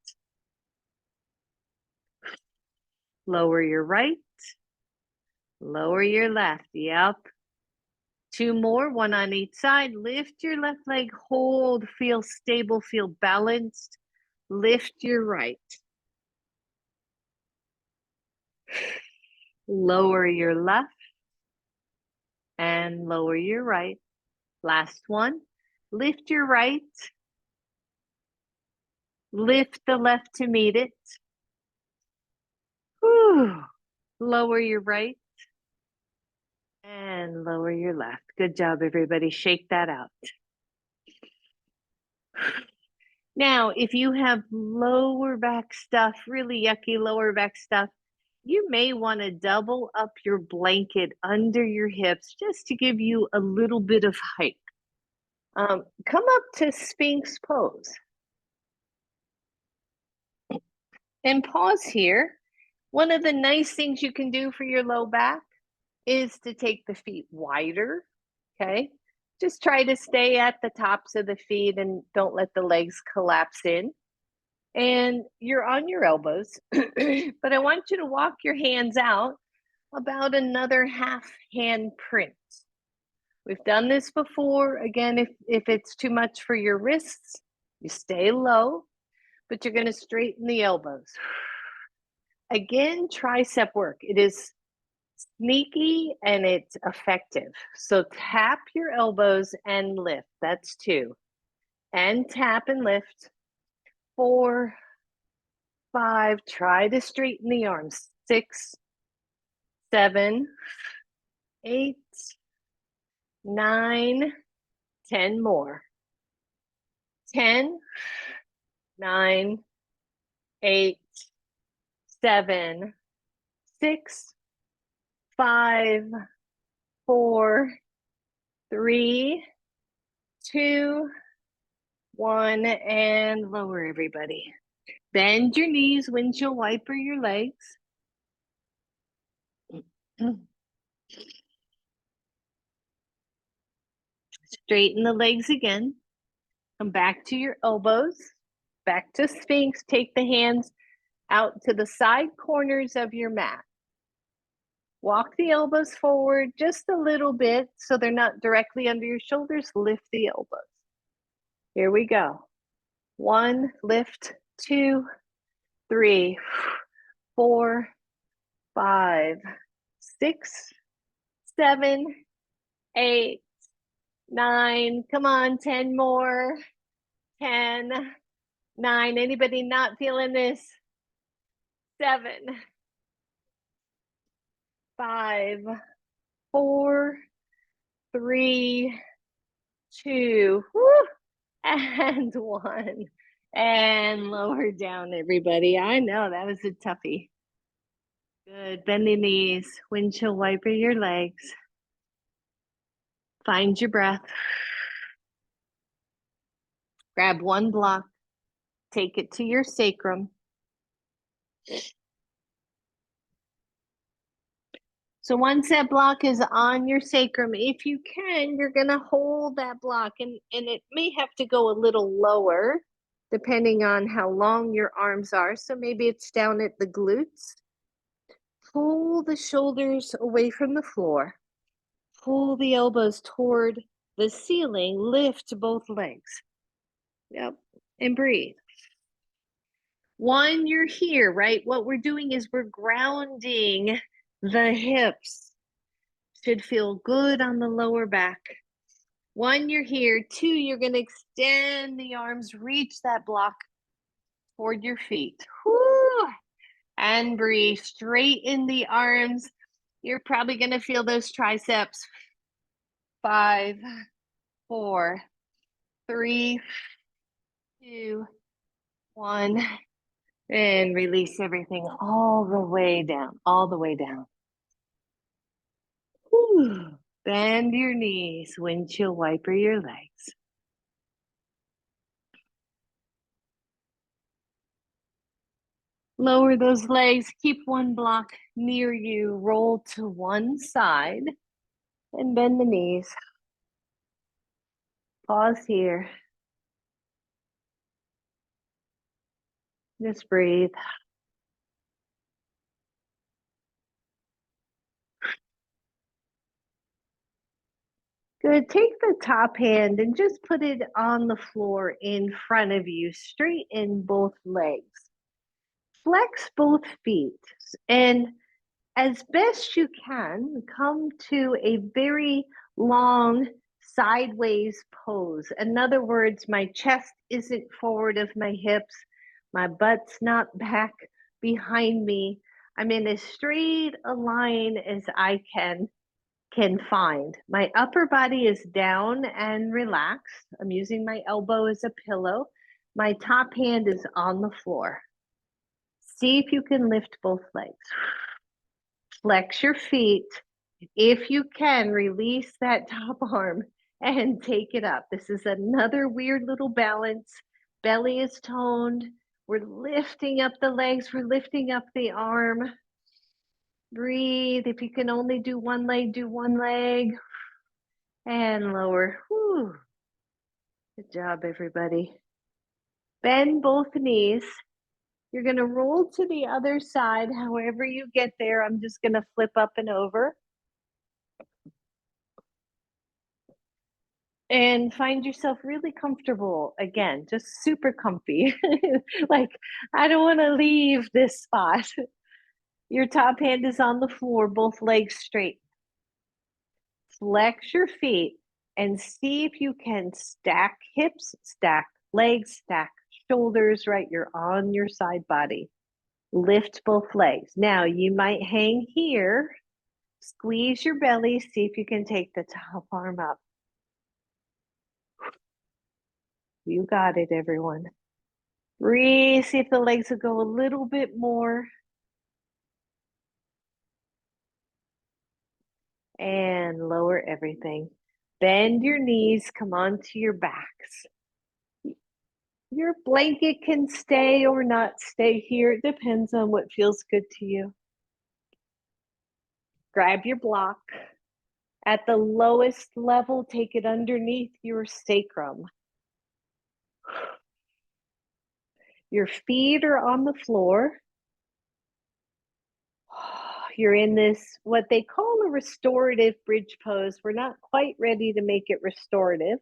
Lower your right, lower your left. Yep. Two more, one on each side. Lift your left leg, hold, feel stable, feel balanced. Lift your right. Lower your left and lower your right. Last one. Lift your right. Lift the left to meet it. Whew. Lower your right and lower your left. Good job, everybody. Shake that out. Now, if you have lower back stuff, really yucky lower back stuff, you may want to double up your blanket under your hips just to give you a little bit of height. Come up to Sphinx pose. And pause here. One of the nice things you can do for your low back is to take the feet wider, okay? Just try to stay at the tops of the feet and don't let the legs collapse in. And you're on your elbows, but I want you to walk your hands out about another half hand print. We've done this before. Again, if it's too much for your wrists, you stay low, but you're going to straighten the elbows. Again, tricep work. It is sneaky and it's effective. So tap your elbows and lift. That's 2. And tap and lift. 4, 5. Try to straighten the arms. 6, 7, 8, 9, 10 more. 10, 9, 8, 7, 6, 5, 4, 3, 2, 1, and lower, everybody. Bend your knees, windshield wiper your legs. Straighten the legs again. Come back to your elbows, back to Sphinx. Take the hands out to the side corners of your mat. Walk the elbows forward just a little bit so they're not directly under your shoulders. Lift the elbows. Here we go. 1, lift, 2, 3, 4, 5, 6, 7, 8, 9. Come on, 10 more. 10, 9. Anybody not feeling this? 7, 5, 4, 3, 2, whoo, and 1. And lower down, everybody. I know that was a toughie. Good. Bend the knees. Windshield wiper your legs. Find your breath. Grab one block. Take it to your sacrum. So once that block is on your sacrum, if you can, you're going to hold that block. And it may have to go a little lower, depending on how long your arms are. So maybe it's down at the glutes. Pull the shoulders away from the floor. Pull the elbows toward the ceiling. Lift both legs. Yep. And breathe. One, you're here, right? What we're doing is we're grounding the hips. Should feel good on the lower back. One, you're here. Two, you're going to extend the arms, reach that block toward your feet. Whoo! And breathe. Straighten the arms. You're probably going to feel those triceps. 5, 4, 3, 2, 1. And release everything all the way down, all the way down. Whew. Bend your knees, windshield wiper your legs. Lower those legs, keep one block near you, roll to one side, and bend the knees. Pause here. Just breathe. Good. Take the top hand and just put it on the floor in front of you. Straighten both legs. Flex both feet. And as best you can, come to a very long sideways pose. In other words, my chest isn't forward of my hips. My butt's not back behind me. I'm in as straight a line as I can find. My upper body is down and relaxed. I'm using my elbow as a pillow. My top hand is on the floor. See if you can lift both legs. Flex your feet. If you can, release that top arm and take it up. This is another weird little balance. Belly is toned. We're lifting up the legs. We're lifting up the arm. Breathe. If you can only do one leg, do one leg. And lower. Whew. Good job, everybody. Bend both knees. You're going to roll to the other side. However you get there, I'm just going to flip up and over. And find yourself really comfortable again, just super comfy. Like, I don't want to leave this spot. Your top hand is on the floor, both legs straight. Flex your feet and see if you can stack hips, stack legs, stack shoulders, right? You're on your side body. Lift both legs. Now you might hang here, squeeze your belly, see if you can take the top arm up. You got it, everyone. Breathe, see if the legs will go a little bit more. And lower everything. Bend your knees, come onto your backs. Your blanket can stay or not stay here. It depends on what feels good to you. Grab your block. At the lowest level, take it underneath your sacrum. Your feet are on the floor. You're in this, what they call a restorative bridge pose. We're not quite ready to make it restorative,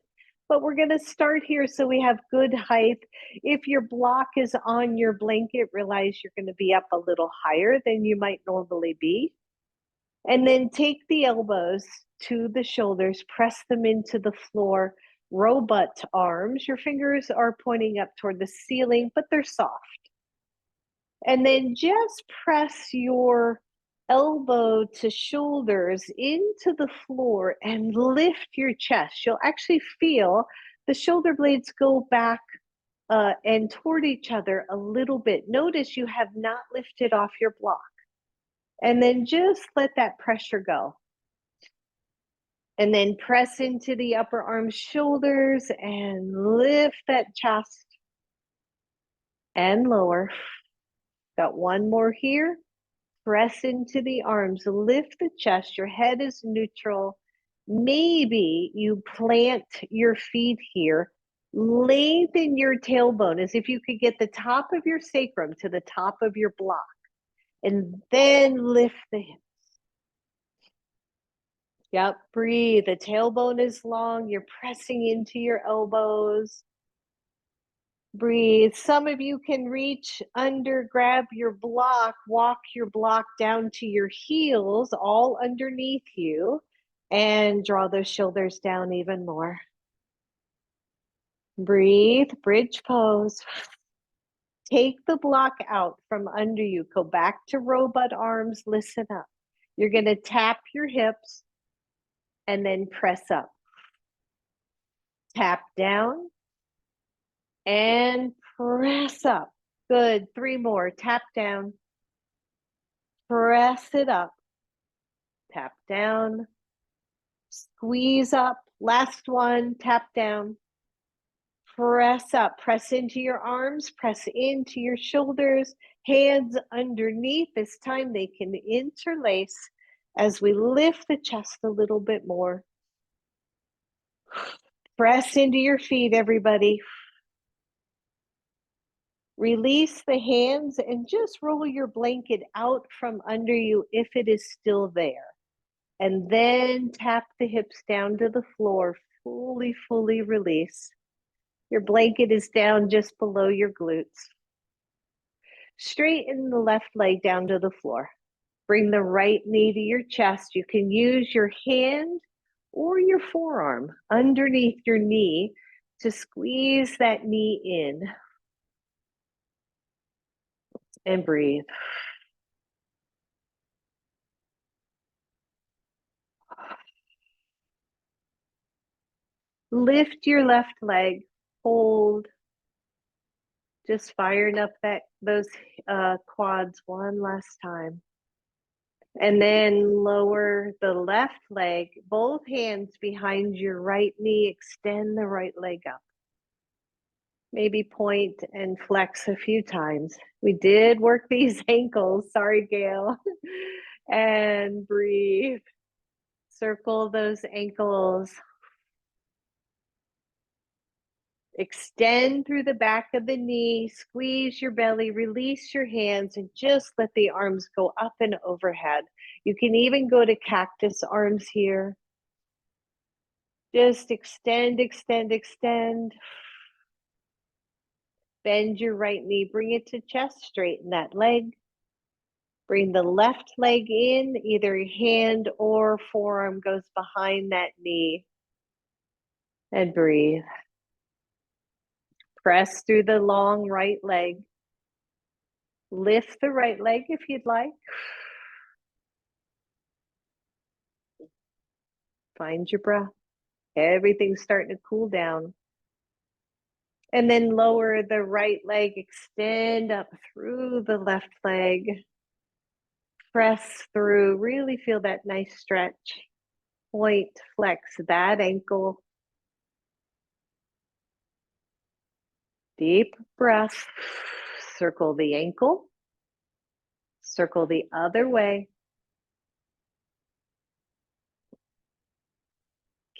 but we're going to start here so we have good height. If your block is on your blanket, realize you're going to be up a little higher than you might normally be. And then take the elbows to the shoulders, press them into the floor, robot arms. Your fingers are pointing up toward the ceiling, but they're soft. And then just press your elbow to shoulders into the floor and lift your chest. You'll actually feel the shoulder blades go back and toward each other a little bit. Notice you have not lifted off your block. And then just let that pressure go. And then press into the upper arm, shoulders, and lift that chest and lower. Got one more here. Press into the arms, lift the chest, your head is neutral. Maybe you plant your feet here, lengthen your tailbone as if you could get the top of your sacrum to the top of your block. And then lift the hips. Yep, breathe. The tailbone is long. You're pressing into your elbows. Breathe. Some of you can reach under, grab your block, walk your block down to your heels, all underneath you, and draw those shoulders down even more. Breathe, bridge pose. Take the block out from under you. Go back to robot arms. Listen up. You're going to tap your hips and then press up. Tap down and press up. Good. 3 more. Tap down. Press it up. Tap down. Squeeze up. Last one. Tap down. Press up. Press into your arms. Press into your shoulders. Hands underneath. This time they can interlace as we lift the chest a little bit more. Press into your feet, everybody. Release the hands and just roll your blanket out from under you if it is still there. And then tap the hips down to the floor. Fully release. Your blanket is down just below your glutes. Straighten the left leg down to the floor. Bring the right knee to your chest. You can use your hand or your forearm underneath your knee to squeeze that knee in. And breathe. Lift your left leg, hold. Just firing up those quads one last time. And then lower the left leg, both hands behind your right knee, extend the right leg up. Maybe point and flex a few times. We did work these ankles, sorry, Gail. And breathe. Circle those ankles. Extend through the back of the knee, squeeze your belly, release your hands, and just let the arms go up and overhead. You can even go to cactus arms here. Just extend. Bend your right knee, bring it to chest, straighten that leg. Bring the left leg in, either hand or forearm goes behind that knee. And breathe. Press through the long right leg. Lift the right leg if you'd like. Find your breath. Everything's starting to cool down. And then lower the right leg, extend up through the left leg. Press through, really feel that nice stretch. Point, flex that ankle. Deep breath. Circle the ankle. Circle the other way.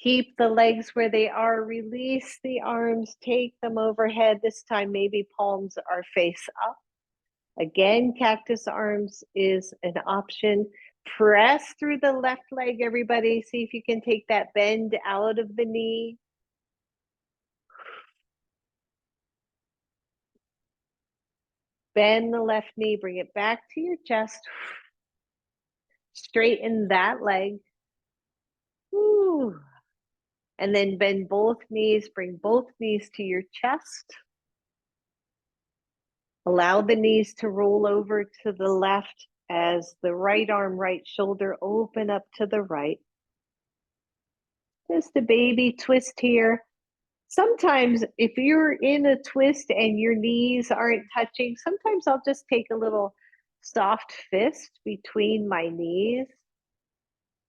Keep the legs where they are. Release the arms. Take them overhead. This time, maybe palms are face up. Again, cactus arms is an option. Press through the left leg, everybody. See if you can take that bend out of the knee. Bend the left knee, bring it back to your chest. Straighten that leg. Woo. And then bend both knees, bring both knees to your chest. Allow the knees to roll over to the left as the right arm, right shoulder open up to the right. Just a baby twist here. Sometimes if you're in a twist and your knees aren't touching, sometimes I'll just take a little soft fist between my knees,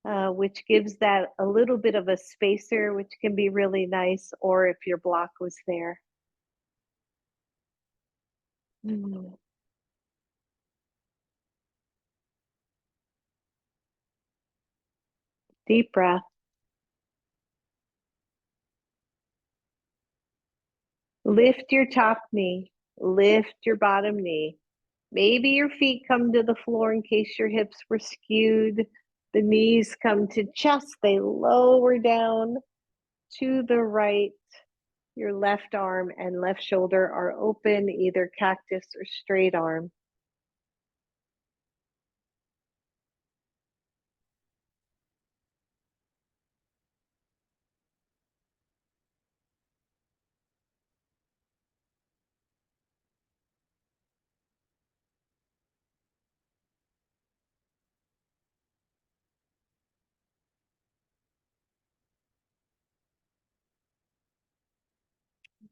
which gives that a little bit of a spacer, which can be really nice, or if your block was there. Deep breath. Lift your top knee, lift your bottom knee. Maybe your feet come to the floor in case your hips were skewed. The knees come to chest, they lower down to the right. Your left arm and left shoulder are open, either cactus or straight arm.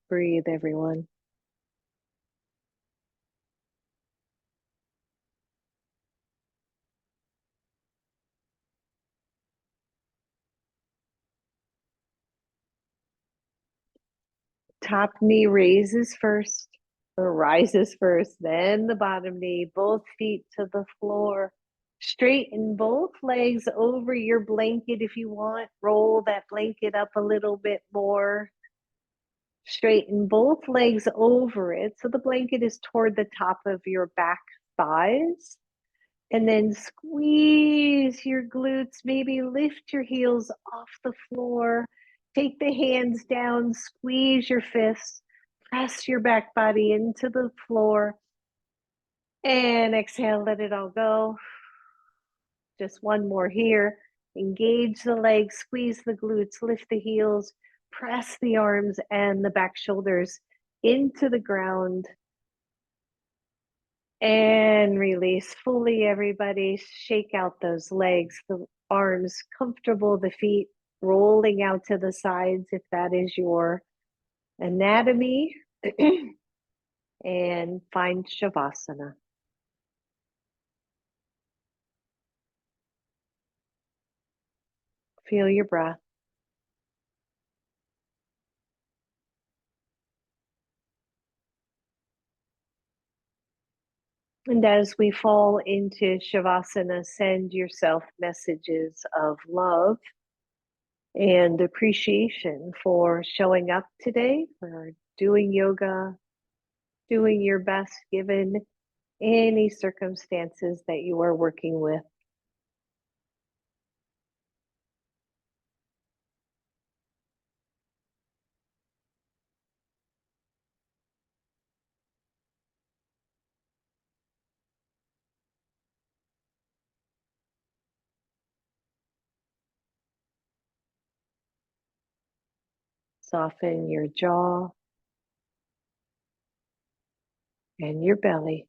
Breathe, everyone. Top knee raises first, or rises first, then the bottom knee, both feet to the floor. Straighten both legs over your blanket if you want. Roll that blanket up a little bit more. Straighten both legs over it so the blanket is toward the top of your back thighs. And then squeeze your glutes, maybe lift your heels off the floor. Take the hands down, squeeze your fists, press your back body into the floor. And exhale, let it all go. Just one more here. Engage the legs, squeeze the glutes, lift the heels, press the arms and the back shoulders into the ground. And release fully, everybody. Shake out those legs, the arms comfortable, the feet rolling out to the sides if that is your anatomy. And find Shavasana. Feel your breath. And as we fall into Shavasana, send yourself messages of love and appreciation for showing up today, for doing yoga, doing your best given any circumstances that you are working with. Soften your jaw and your belly.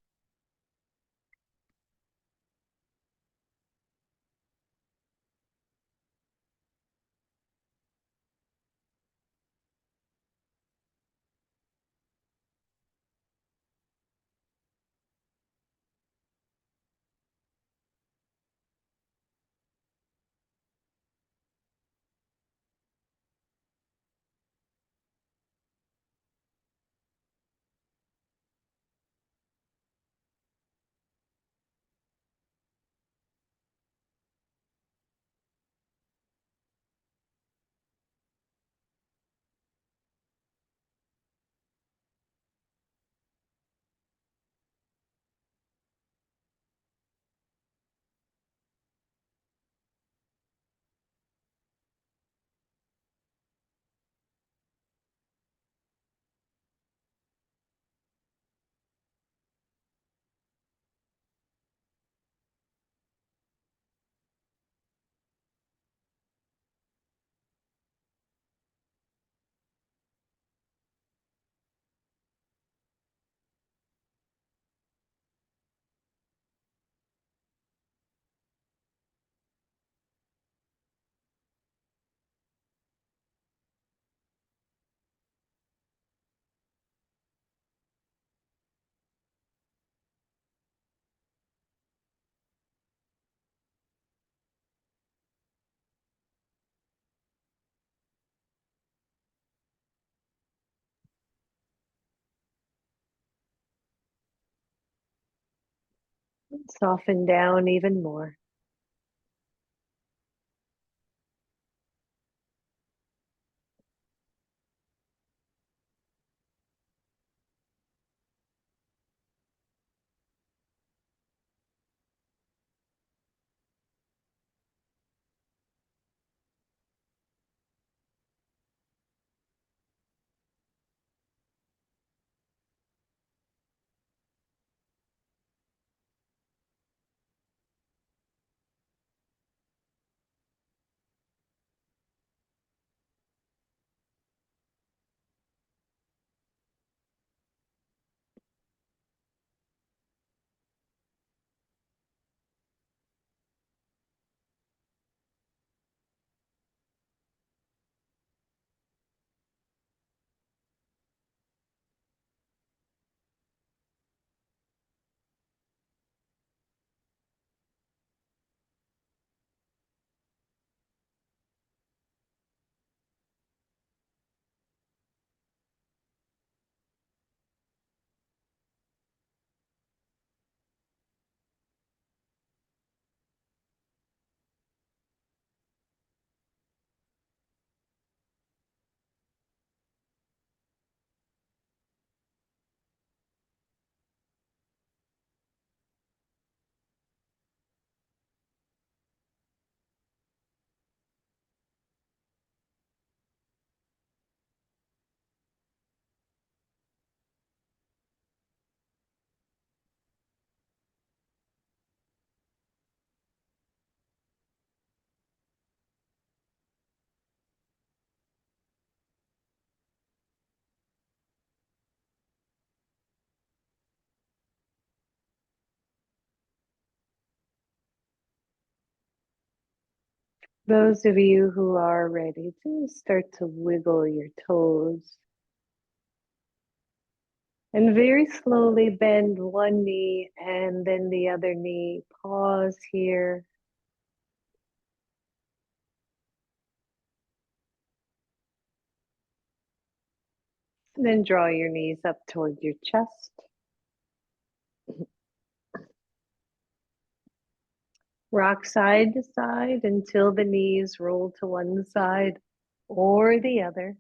Soften down even more. Those of you who are ready to start to wiggle your toes. And very slowly bend one knee and then the other knee. Pause here. And then draw your knees up toward your chest. Rock side to side until the knees roll to one side or the other.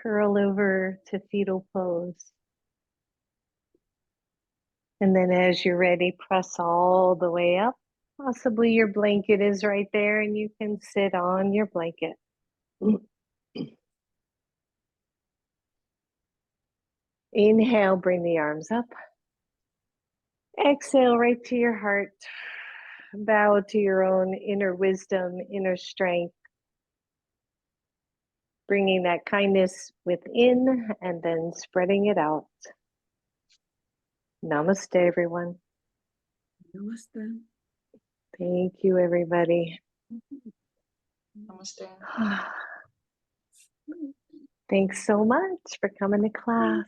Curl over to fetal pose. And then as you're ready, press all the way up. Possibly your blanket is right there and you can sit on your blanket. Inhale, bring the arms up. Exhale right to your heart. Bow to your own inner wisdom, inner strength. Bringing that kindness within and then spreading it out. Namaste, everyone. Namaste. Thank you, everybody. Namaste. Thanks so much for coming to class.